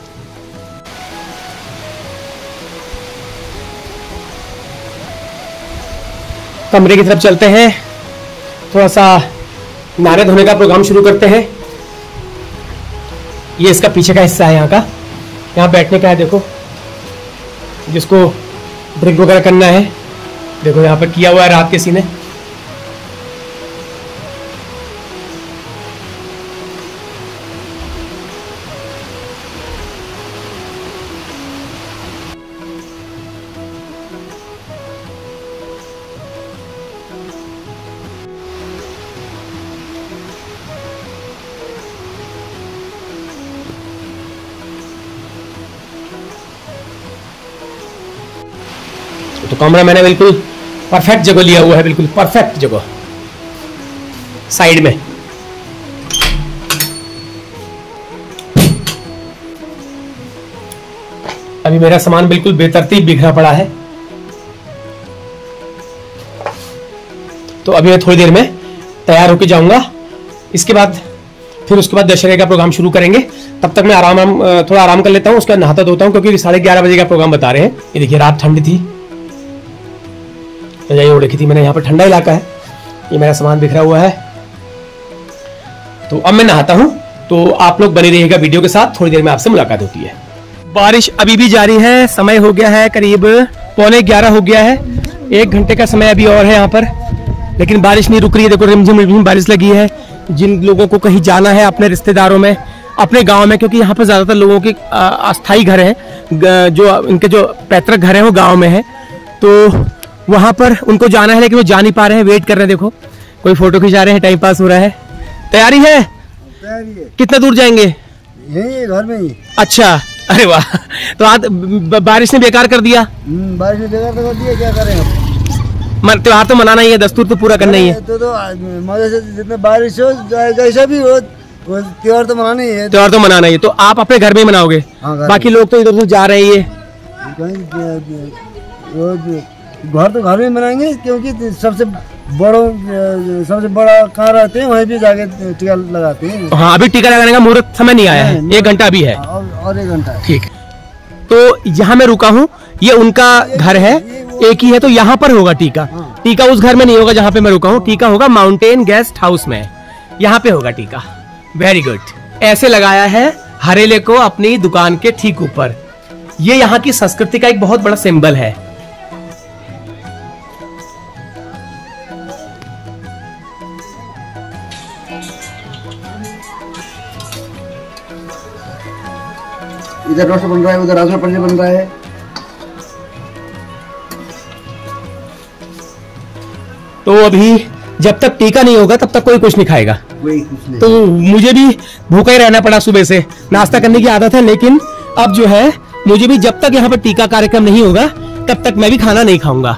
कमरे की तरफ चलते हैं, थोड़ा सा नहाने धोने का प्रोग्राम शुरू करते हैं। ये इसका पीछे का हिस्सा है यहाँ का, यहाँ बैठने का है। देखो जिसको ड्रिंक वगैरह करना है, देखो यहाँ पर किया हुआ है रात के सीने। तो कमरा मैंने बिल्कुल परफेक्ट जगह लिया हुआ है, बिल्कुल परफेक्ट जगह साइड में। अभी मेरा सामान बिल्कुल बेतरतीब बिखरा पड़ा है, तो अभी मैं थोड़ी देर में तैयार होके जाऊंगा। इसके बाद फिर उसके बाद दशहरे का प्रोग्राम शुरू करेंगे। तब तक मैं थोड़ा आराम कर लेता हूँ, उसके बाद नहाता धोता हूँ, क्योंकि 11:30 बजे का प्रोग्राम बता रहे हैं। ये देखिए रात ठंडी थी, रजाई ओढ़ रखी थी मैंने। यहाँ पर ठंडा इलाका है, ये मेरा सामान बिखरा हुआ है। तो अब मैं नहाता हूँ, तो आप लोग बने रहिएगा वीडियो के साथ। थोड़ी देर में आपसे मुलाकात होती है। बारिश अभी भी जारी है, समय हो गया है करीब 11:15 हो गया है। 1 घंटे का समय अभी और है यहाँ पर, लेकिन बारिश नहीं रुक रही है। देखो रिमझिम रिमझिम बारिश लगी है। जिन लोगों को कहीं जाना है अपने रिश्तेदारों में, अपने गांव में, क्योंकि यहाँ पर ज्यादातर लोगों के अस्थायी घर हैं, जो इनके जो पैतृक घर हैं वो गाँव में है, तो वहां पर उनको जाना है, लेकिन वो जा नहीं पा रहे हैं, वेट कर रहे हैं। देखो कोई फोटो खिंचा रहे हैं, टाइम पास हो रहा है। तैयारी है? कितना दूर जाएंगे? यही घर में ही। अच्छा, अरे वाह। तो आज बारिश ने बेकार कर दिया। बारिश ने बेकार कर दिया, क्या करें अब। त्योहार तो मनाना ही है, दस्तूर तो पूरा करना ही है। तो मजे से जितना बारिश हो जैसा भी हो, त्योहार तो मनाना ही है। त्योहार तो मनाना ही है। तो आप अपने घर में ही मनाओगे? बाकी लोग तो इधर उधर जा रहे हैं। घर तो घर में मनाएंगे, क्योंकि सबसे बड़ा कहाँ रहते हैं वहीं भी जाके टीका लगाते हैं। हाँ, अभी टीका लगाने का मुहूर्त समय नहीं आया है, 1 घंटा अभी है और 1 घंटा। ठीक। तो यहाँ मैं रुका हूँ, ये उनका घर है, एक ही है, तो यहाँ पर होगा टीका। टीका उस घर में नहीं होगा जहाँ पे मैं रुका हूँ, टीका होगा माउंटेन गेस्ट हाउस में, यहाँ पे होगा टीका। Very good. ऐसे लगाया है हरेले को अपनी दुकान के ठीक ऊपर। ये यहाँ की संस्कृति का एक बहुत बड़ा सिंबल है। इधर रोस्ट बन रहा है, उधर राजमा पंजे बन रहा है। तो अभी जब तक टीका नहीं होगा तब तक कोई कुछ नहीं खाएगा। तो मुझे भी भूखा ही रहना पड़ा सुबह से। नाश्ता करने की आदत है, लेकिन अब जो है मुझे भी जब तक यहाँ पर टीका कार्यक्रम नहीं होगा तब तक मैं भी खाना नहीं खाऊंगा।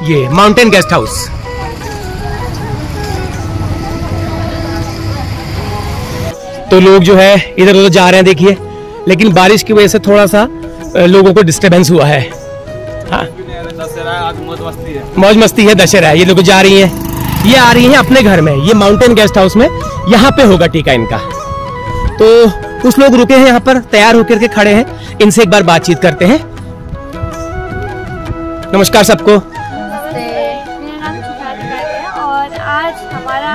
ये माउंटेन गेस्ट हाउस। तो लोग जो है इधर उधर जा रहे हैं, देखिए, लेकिन बारिश की वजह से थोड़ा सा लोगों को डिस्टरबेंस हुआ है। हाँ, मौज मस्ती है, दशहरा है। ये लोग जा रही हैं, ये आ रही हैं अपने घर में, ये माउंटेन गेस्ट हाउस में, यहाँ पे होगा टीका इनका। तो कुछ लोग रुके हैं यहाँ पर, तैयार होकर के खड़े हैं, इनसे एक बार बातचीत करते हैं। नमस्कार सबको। मेरा नाम शिफाली है और आज हमारा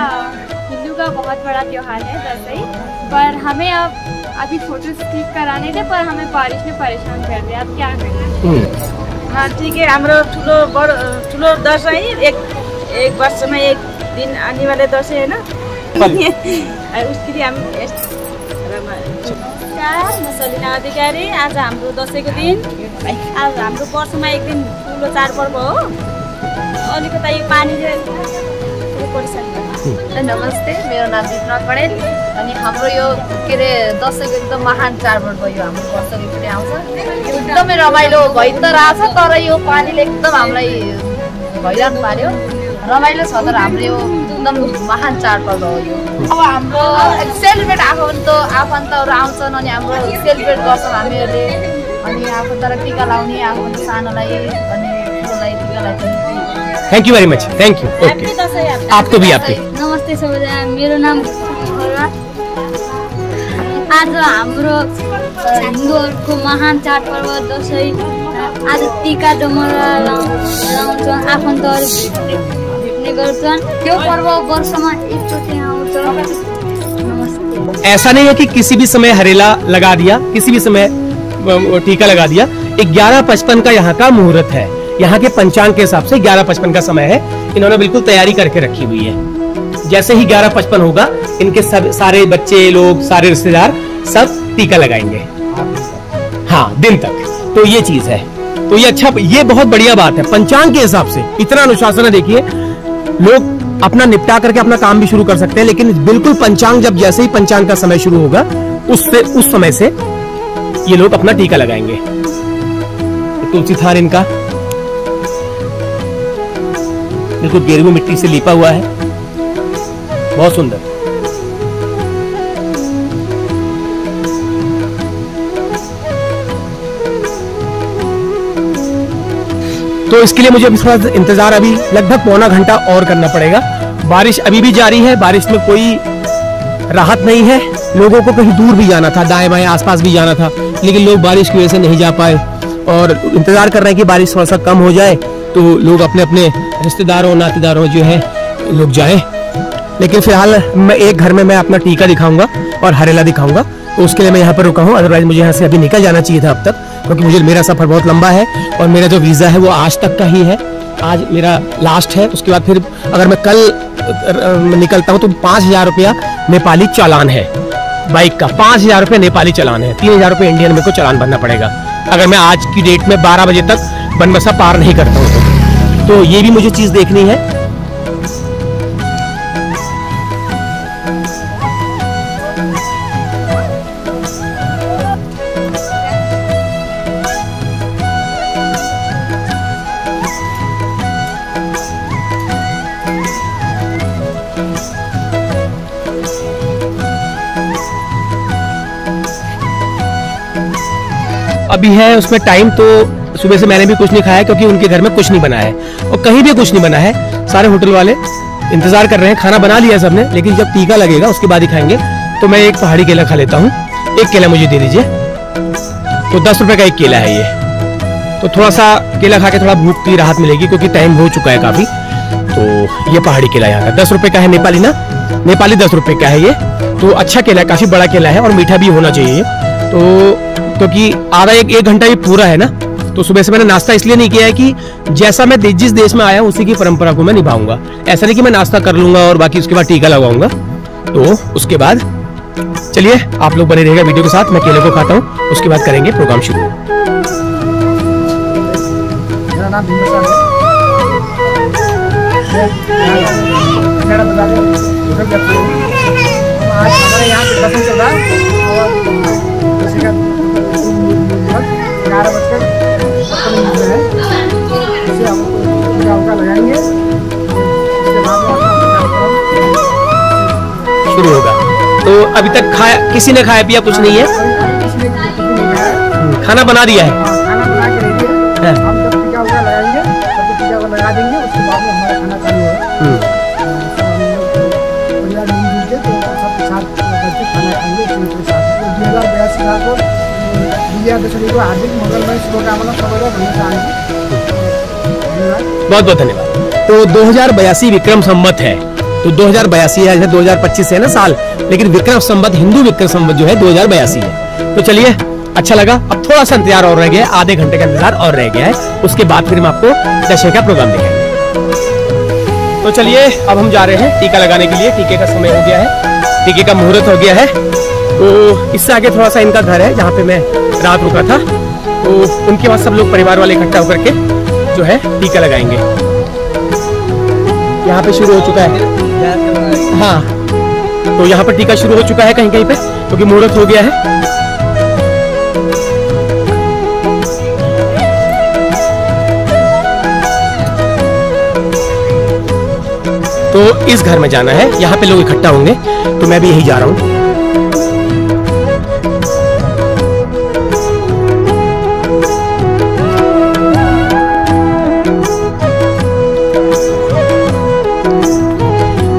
हिंदू का बहुत बड़ा त्योहार है दशहरा, पर हमें अब अभी फोटो क्लिक कराने थे पर हमें बारिश ने परेशान कर दिया, अब क्या करें। हाँ ठीक है, हाम्रो ठुलो दसैँ एक वर्षमा एक दिन आने वाले दसैँ है ना, उसके लिए हम नमस्कार, म सलिना अधिकारी। आज हाम्रो दसैँको दिन, आज हाम्रो वर्षमा एक दिन ठुलो चाडपर्व हो। अलिकता यो पानीले परेशानी गर्छ। नमस्ते, मेरो नाम दिपना पढेल अनि हाम्रो यो के अरे दसैँको एकदम महान चाडपर्व यो हाम्रो वर्षको पनि आउँछ। एकदमै रमाइलो भइ त रहेछ, तर यो पानीले एकदम हामीलाई हैरान पार्यो। रमाइलो छ तर हाम्रो यो एकदम महान चाडपर्व हो यो। अब हाम्रो सेलिब्रेट आफन्तहरू आउँछन् अनि हाम्रो सेलिब्रेट गर्छौँ हामीहरूले। अनि आफन्तलाई टिका लाउने, आफन्त सानोलाई अनि ठुलोलाई टिका लगाइदिने। Thank you very much, thank you. Okay, आपको भी आपके। नमस्ते सबैजना, मेरो नाम आज हाम्रो हिन्दूहरूको महान चाडपर्व दसैँ। आज टिका जमरा लाउँछन्, आफन्तहरू भेट्ने गर्छन्। त्यो पर्व वर्षमा एकचोटि आउँछ। नमस्ते। ऐसा नहीं है कि किसी भी समय हरेला लगा दिया, किसी भी समय टीका लगा दिया। 11:55 का यहाँ का मुहूर्त है। यहाँ के पंचांग के हिसाब से 11:55 का समय है। इन्होंने बिल्कुल तैयारी करके रखी हुई है। जैसे ही 11:55 होगा, इनके सब सारे बच्चे लोग, सारे रिश्तेदार सब टीका लगाएंगे। हाँ, दिन तक। तो ये चीज है, तो ये अच्छा, ये बहुत बढ़िया बात है। पंचांग के हिसाब से इतना अनुशासन है। देखिए, लोग अपना निपटा करके अपना काम भी शुरू कर सकते हैं, लेकिन बिल्कुल पंचांग, जब जैसे ही पंचांग का समय शुरू होगा, उस समय से ये लोग अपना टीका लगाएंगे। तुलसी थान इनका बिल्कुल गेरुआ मिट्टी से लिपा हुआ है, बहुत सुंदर। तो इसके लिए मुझे अभी थोड़ा इंतजार, अभी लगभग पौना घंटा और करना पड़ेगा। बारिश अभी भी जारी है, बारिश में कोई राहत नहीं है। लोगों को कहीं दूर भी जाना था, दाएं बाएं आसपास भी जाना था, लेकिन लोग बारिश की वजह से नहीं जा पाए और इंतजार कर रहे हैं कि बारिश थोड़ा सा कम हो जाए तो लोग अपने अपने रिश्तेदारों, नातेदारों जो है लोग जाएं। लेकिन फिलहाल मैं एक घर में मैं अपना टीका दिखाऊंगा और हरेला दिखाऊंगा, तो उसके लिए मैं यहाँ पर रुका हूँ। अदरवाइज मुझे यहाँ से अभी निकल जाना चाहिए था अब तक, क्योंकि मेरा सफर बहुत लंबा है और मेरा जो वीजा है वो आज तक का ही है। आज मेरा लास्ट है, उसके बाद फिर अगर मैं कल निकलता हूँ तो 5,000 रुपया नेपाली चालान है बाइक का। 5,000 रुपया नेपाली चालान है, 3,000 रुपये इंडियन मेरे को चालान भरना पड़ेगा अगर मैं आज की डेट में 12 बजे तक बनबसा पार नहीं करता हूँ। तो ये भी मुझे चीज देखनी है। अभी है उसमें टाइम, तो सुबह से मैंने भी कुछ नहीं खाया क्योंकि उनके घर में कुछ नहीं बना है और कहीं भी कुछ नहीं बना है। सारे होटल वाले इंतजार कर रहे हैं, खाना बना लिया सबने, लेकिन जब टीका लगेगा उसके बाद ही खाएंगे। तो मैं एक पहाड़ी केला खा लेता हूँ। एक केला मुझे दे दीजिए। तो 10 रुपए का एक केला है ये। तो थोड़ा सा केला खा के थोड़ा भूख की राहत मिलेगी क्योंकि टाइम हो चुका है काफी। तो ये पहाड़ी केला यहाँ का 10 रुपए का है, नेपाली ना, नेपाली 10 रुपए का है ये। तो अच्छा केला है, काफी बड़ा केला है और मीठा भी होना चाहिए। तो क्योंकि आधा एक घंटा ये पूरा है ना, तो सुबह से मैंने नाश्ता इसलिए नहीं किया है कि जैसा मैं जिस देश में आया हूँ उसी की परंपरा को मैं निभाऊंगा। ऐसा नहीं कि मैं नाश्ता कर लूंगा और बाकी उसके बाद टीका लगाऊंगा। तो उसके बाद चलिए आप लोग बने रहेगा वीडियो के साथ। मैं केले को खाता हूँ, उसके बाद करेंगे प्रोग्राम शुरू। मेरा नाम आज हमारे यहाँ पे दसैं चल रहा है और दसैं का 11:55 है, इसे हम टीका लगाएंगे। इसके बाद शुरू होगा। तो अभी तक खाया किसी ने खाया पिया कुछ नहीं है, खाना बना दिया है। खाना बना के रेडी है। हम जब टीका लगाएंगे तब टीका लगा देंगे, उसके बाद में हमारा खाना चालू होगा। हार्दिक मंगलमय शुभकामना सबैलाई भन्न चाहन्छु। बहुत बहुत धन्यवाद। तो 2082 विक्रम संवत है, तो 2082 है, 2025 है ना साल, लेकिन विक्रम संवत, हिंदू विक्रम संवत जो है 2082 है। तो चलिए, अच्छा लगा। अब थोड़ा सा इंतजार और रह गया है, आधे घंटे का इंतजार और रह गया है, उसके बाद फिर हम आपको दशहरे का प्रोग्राम दिखाएंगे। तो चलिए, अब हम जा रहे हैं टीका लगाने के लिए। टीके का समय हो गया है, टीके का मुहूर्त हो गया है। तो इससे आगे थोड़ा सा इनका घर है जहाँ पे मैं रात रुका था, तो उनके बाद सब लोग परिवार वाले इकट्ठा होकर के जो है टीका लगाएंगे। यहाँ पे शुरू हो चुका है, हाँ, तो यहाँ पर टीका शुरू हो चुका है कहीं कहीं पे, क्योंकि मुहूर्त हो गया है। तो इस घर में जाना है, यहाँ पे लोग इकट्ठा होंगे, तो मैं भी यही जा रहा हूँ।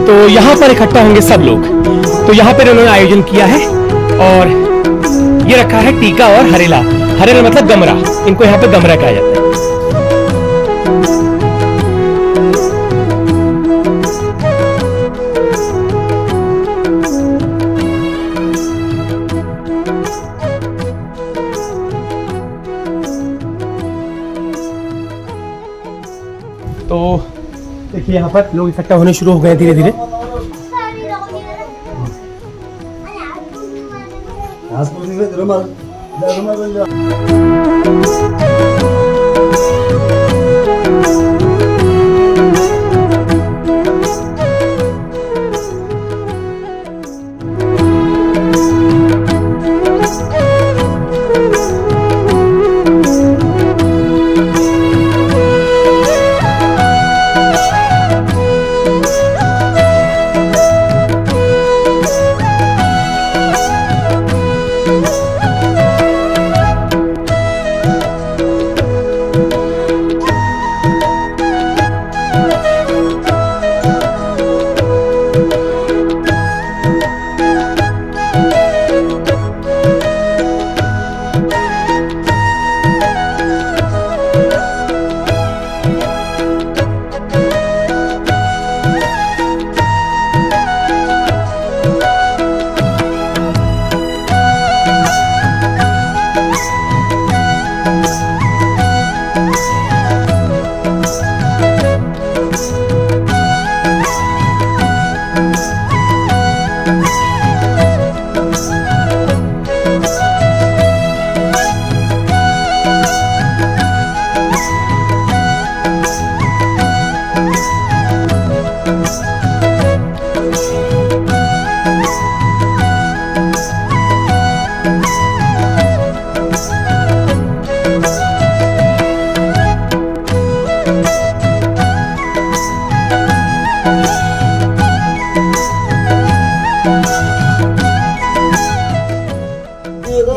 तो यहाँ पर इकट्ठा होंगे सब लोग। तो यहाँ पर उन्होंने आयोजन किया है और ये रखा है टीका और हरेला। हरेला मतलब गमरा, इनको यहाँ पे गमरा कहा जाता है। तो देखिए, यहाँ पर लोग इकट्ठा होने शुरू हो गए धीरे धीरे।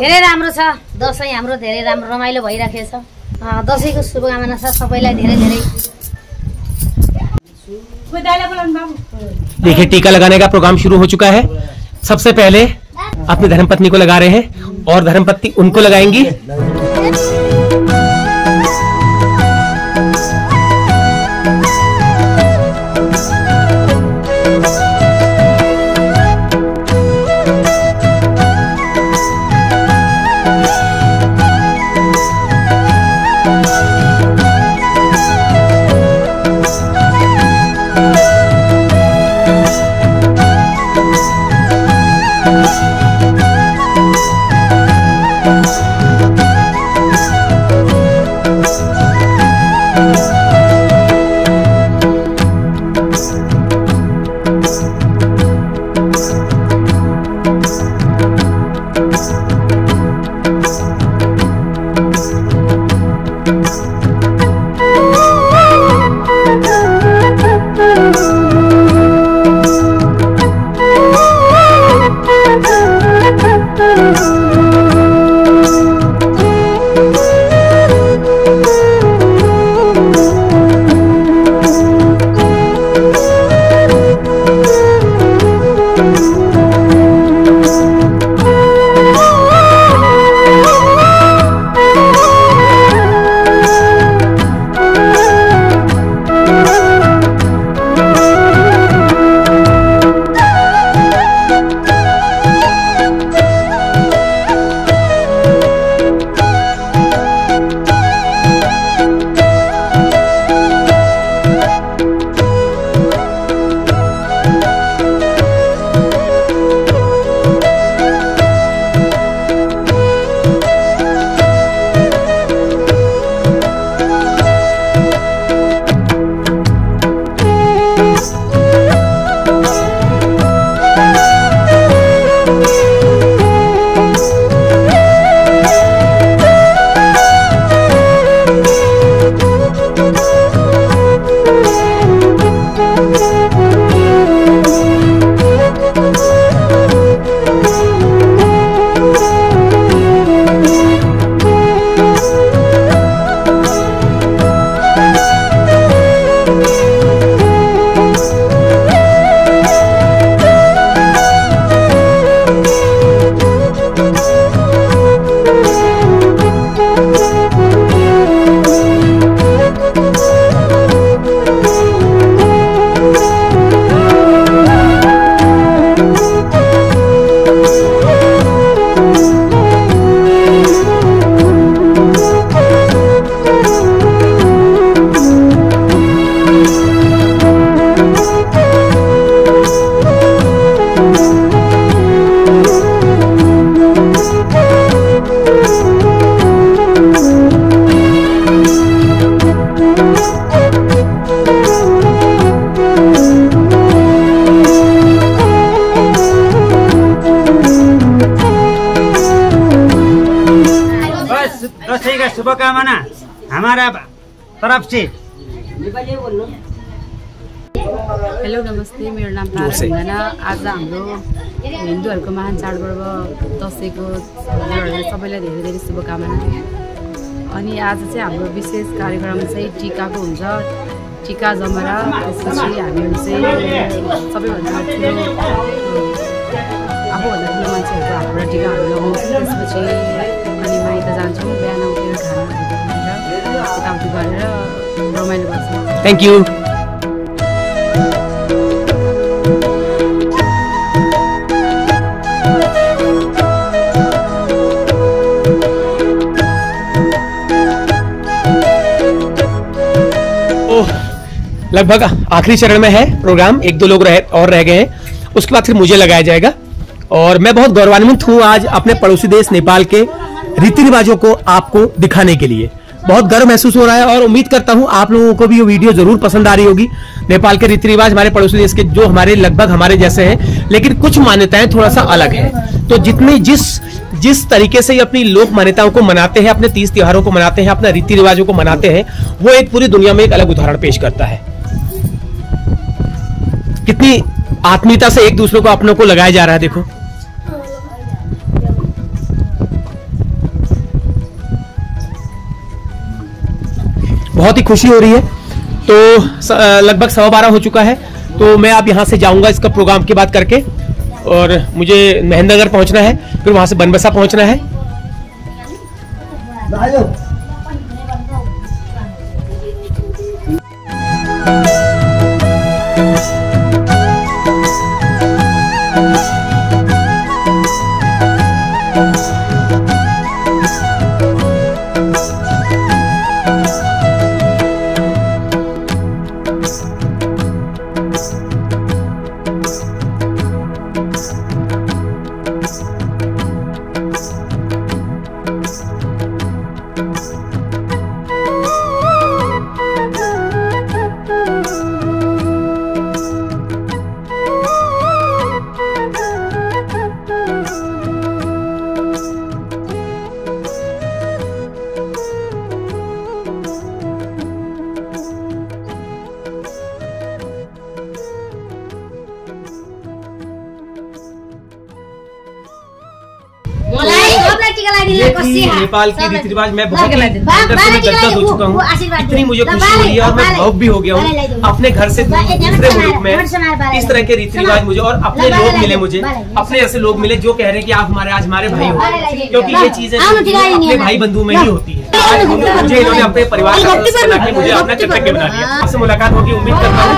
धेरै राम्रो छ दशैं, हाम्रो धेरै राम्रो रमाइलो भइराखेको छ। दशैंको शुभकामना छ सबैलाई धेरै धेरै। देखिए, टीका लगाने का प्रोग्राम शुरू हो चुका है। सबसे पहले अपनी धर्मपत्नी को लगा रहे हैं और धर्मपत्नी उनको लगाएंगी। दसैँ का शुभकामना हमारा तरफ से। हेलो नमस्ते, मेरो नाम तारा ढुङ्गाना। आज हाम्रो हिन्दूहरूको महान चाडपर्व दसैँको सबैलाई धेरै धेरै शुभकामना। अनि आज चाहिँ हाम्रो विशेष कार्यक्रम चाहिँ टिकाको हुन्छ। टिका जमरा, त्यसपछि हामीहरू चाहिँ सबैभन्दा ठुलो आफूभन्दा ठुलो मान्छेहरूको हातबाट टिकाहरू लगाउँछौँ। त्यसपछि अनि माइत जान्छौँ, बिहान उठेर खानाहरू यताउति गरेर रमाइलो गर्छौँ। Thank you. लगभग आखिरी चरण में है प्रोग्राम, 1-2 लोग और रह गए हैं, उसके बाद फिर मुझे लगाया जाएगा। और मैं बहुत गौरवान्वित हूँ आज अपने पड़ोसी देश नेपाल के रीति रिवाजों को आपको दिखाने के लिए। बहुत गर्व महसूस हो रहा है और उम्मीद करता हूँ आप लोगों को भी ये वीडियो जरूर पसंद आ रही होगी। नेपाल के रीति रिवाज हमारे पड़ोसी देश के जो हमारे लगभग हमारे जैसे हैं, लेकिन कुछ मान्यताएं थोड़ा सा अलग है। तो जितने जिस तरीके से ये अपनी लोक मान्यताओं को मनाते हैं, अपने 30 त्योहारों को मनाते हैं, अपने रीति रिवाजों को मनाते हैं, वो एक पूरी दुनिया में एक अलग उदाहरण पेश करता है। कितनी आत्मीयता से एक दूसरे को अपनों को लगाया जा रहा है, देखो। बहुत ही खुशी हो रही है। तो लगभग 12:15 हो चुका है, तो मैं अब यहां से जाऊंगा इसका प्रोग्राम की बात करके, और मुझे महेंद्रनगर पहुंचना है, फिर वहां से बनबसा पहुंचना है। नेपाल की रीति रिवाज मैं बहुत गदगद हो चुका हूँ। इतनी मुझे खुशी हुई है और मैं भावुक भी हो गया हूँ। अपने घर से दूसरे मुल्क में इस तरह के रीति रिवाज मुझे, और अपने लोग मिले मुझे, अपने ऐसे लोग मिले जो कह रहे हैं कि आप हमारे आज हमारे भाई हो, क्योंकि ये चीजें अपने भाई बंधु में ही होती है। आज मुझे इन्होंने अपने परिवार का सदस्य बना के मुझे अपना कर्तव्य बना दिया। आपसे मुलाकात होगी उम्मीद करता हूँ।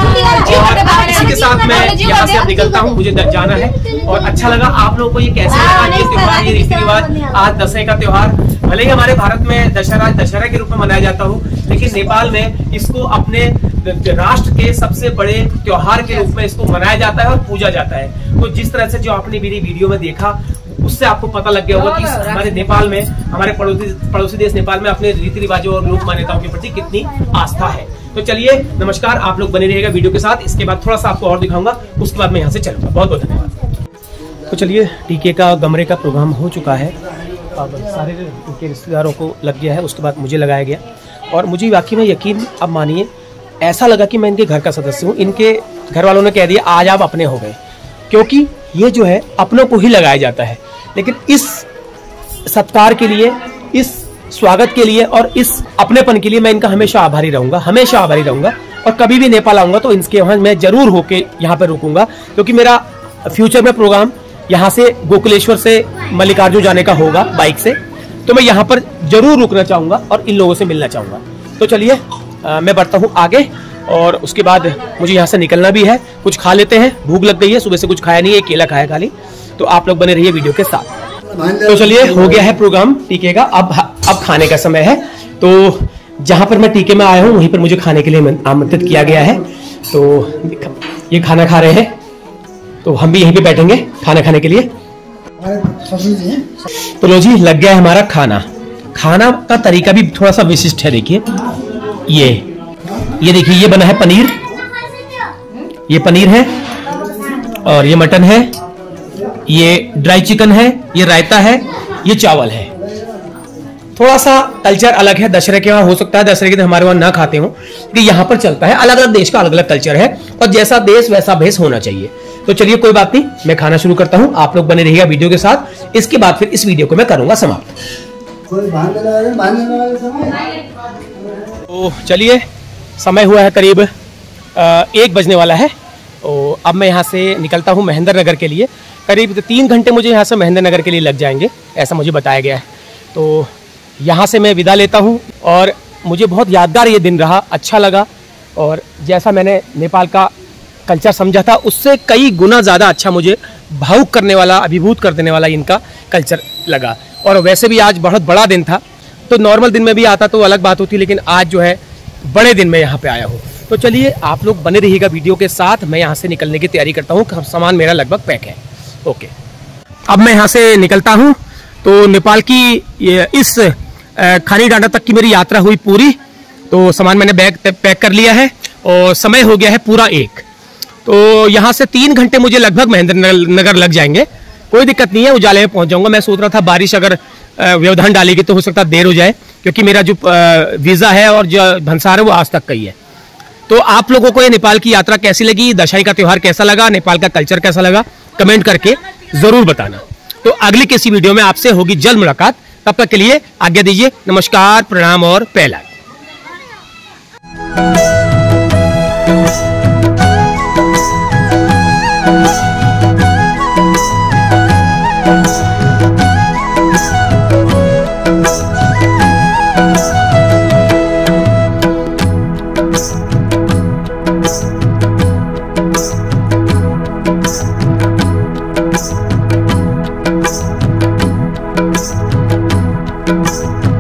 इसी के साथ मैं यहाँ से अब निकलता हूँ, मुझे जाना है। और अच्छा लगा आप लोगों को ये कैसे लगा ये त्योहार, ये रीति रिवाज। आज दशहरा का त्योहार भले ही हमारे भारत में दशहरा के रूप में मनाया जाता हो, लेकिन नेपाल में इसको अपने राष्ट्र के सबसे बड़े त्योहार के रूप में इसको मनाया जाता है और पूजा जाता है। तो जिस तरह से जो आपने मेरी वीडियो में देखा, उससे आपको पता लग गया होगा कि हमारे नेपाल में, हमारे पड़ोसी देश नेपाल में अपने रीति रिवाजों और लोक मान्यताओं के प्रति कितनी आस्था है। तो चलिए नमस्कार, आप लोग बने रहिएगा वीडियो के साथ। इसके बाद थोड़ा सा आपको और दिखाऊंगा, उसके बाद मैं यहाँ से चलूंगा। बहुत बहुत धन्यवाद। तो चलिए, टीके का गमरे का प्रोग्राम हो चुका है, अब सारे उनके रिश्तेदारों को लग गया है, उसके बाद मुझे लगाया गया। और मुझे वाकई में यकीन, अब मानिए, ऐसा लगा कि मैं इनके घर का सदस्य हूँ। इनके घर वालों ने कह दिया आज आप अपने हो गए, क्योंकि ये जो है अपनों को ही लगाया जाता है। लेकिन इस सत्कार के लिए, इस स्वागत के लिए और इस अपनेपन के लिए मैं इनका हमेशा आभारी रहूंगा, हमेशा आभारी रहूंगा। और कभी भी नेपाल आऊंगा तो इनके वहां मैं जरूर होके यहाँ पर रुकूंगा, क्योंकि मेरा फ्यूचर में प्रोग्राम यहाँ से गोकुलेश्वर से मल्लिकार्जुन जाने का होगा बाइक से, तो मैं यहाँ पर जरूर रुकना चाहूंगा और इन लोगों से मिलना चाहूंगा। तो चलिए मैं बढ़ता हूँ आगे, और उसके बाद मुझे यहाँ से निकलना भी है। कुछ खा लेते हैं, भूख लग गई है, सुबह से कुछ खाया नहीं है, केला खाया खाली। तो आप लोग बने रहिए वीडियो के साथ। तो चलिए, हो गया है प्रोग्राम टीके का, अब खाने का समय है। तो जहां पर मैं टीके में आया हूँ वहीं पर मुझे खाने के लिए आमंत्रित किया गया है। तो ये खाना खा रहे हैं, तो हम भी यहीं पे बैठेंगे खाना खाने के लिए। तो लो जी, लग गया है हमारा खाना। खाना का तरीका भी थोड़ा सा विशिष्ट है। देखिए, ये देखिए, ये बना है पनीर, ये पनीर है, और ये मटन है, ये ड्राई चिकन है, ये रायता है, ये चावल है। थोड़ा सा कल्चर अलग है। दशहरे के वहाँ हो सकता है, दशहरे के दिन हमारे वहाँ ना खाते हो, कि यहाँ पर चलता है। अलग अलग देश का अलग अलग कल्चर है और जैसा देश वैसा भेष होना चाहिए। तो चलिए कोई बात नहीं, मैं खाना शुरू करता हूँ, आप लोग बने रहिएगा वीडियो के साथ। इसके बाद फिर इस वीडियो को मैं करूंगा समाप्त। तो चलिए, समय हुआ है करीब 1 बजने वाला है। तो अब मैं यहाँ से निकलता हूँ महेंद्र नगर के लिए। करीब 3 घंटे मुझे यहाँ से महेंद्र नगर के लिए लग जाएंगे, ऐसा मुझे बताया गया है। तो यहाँ से मैं विदा लेता हूँ और मुझे बहुत यादगार ये दिन रहा, अच्छा लगा। और जैसा मैंने नेपाल का कल्चर समझा था उससे कई गुना ज़्यादा अच्छा मुझे भावुक करने वाला, अभिभूत कर देने वाला इनका कल्चर लगा। और वैसे भी आज बहुत बड़ा दिन था, तो नॉर्मल दिन में भी आता तो अलग बात होती, लेकिन आज जो है बड़े दिन में यहाँ पे आया हूँ। तो चलिए आप लोग बने रहिएगा वीडियो के साथ। मैं यहाँ से निकलने की तैयारी करता हूँ, सामान मेरा लगभग पैक है। ओके, अब मैं यहाँ से निकलता हूँ। तो नेपाल की इस खानी डांडा तक की मेरी यात्रा हुई पूरी। तो सामान मैंने बैग पैक कर लिया है और समय हो गया है पूरा 1। तो यहाँ से 3 घंटे मुझे लगभग महेंद्र नगर लग जाएंगे। कोई दिक्कत नहीं है, उजाले में पहुँच जाऊँगा। मैं सोच रहा था बारिश अगर व्यवधान डालेगी तो हो सकता है देर हो जाए, क्योंकि मेरा जो वीज़ा है और जो भंसार है वो आज तक का ही है। तो आप लोगों को ये नेपाल की यात्रा कैसी लगी, दशहरे का त्यौहार कैसा लगा, नेपाल का कल्चर कैसा लगा, कमेंट करके ज़रूर बताना। तो अगली किसी वीडियो में आपसे होगी जल्द मुलाकात। तब तक के लिए आज्ञा दीजिए। नमस्कार, प्रणाम और पहला। Thank you.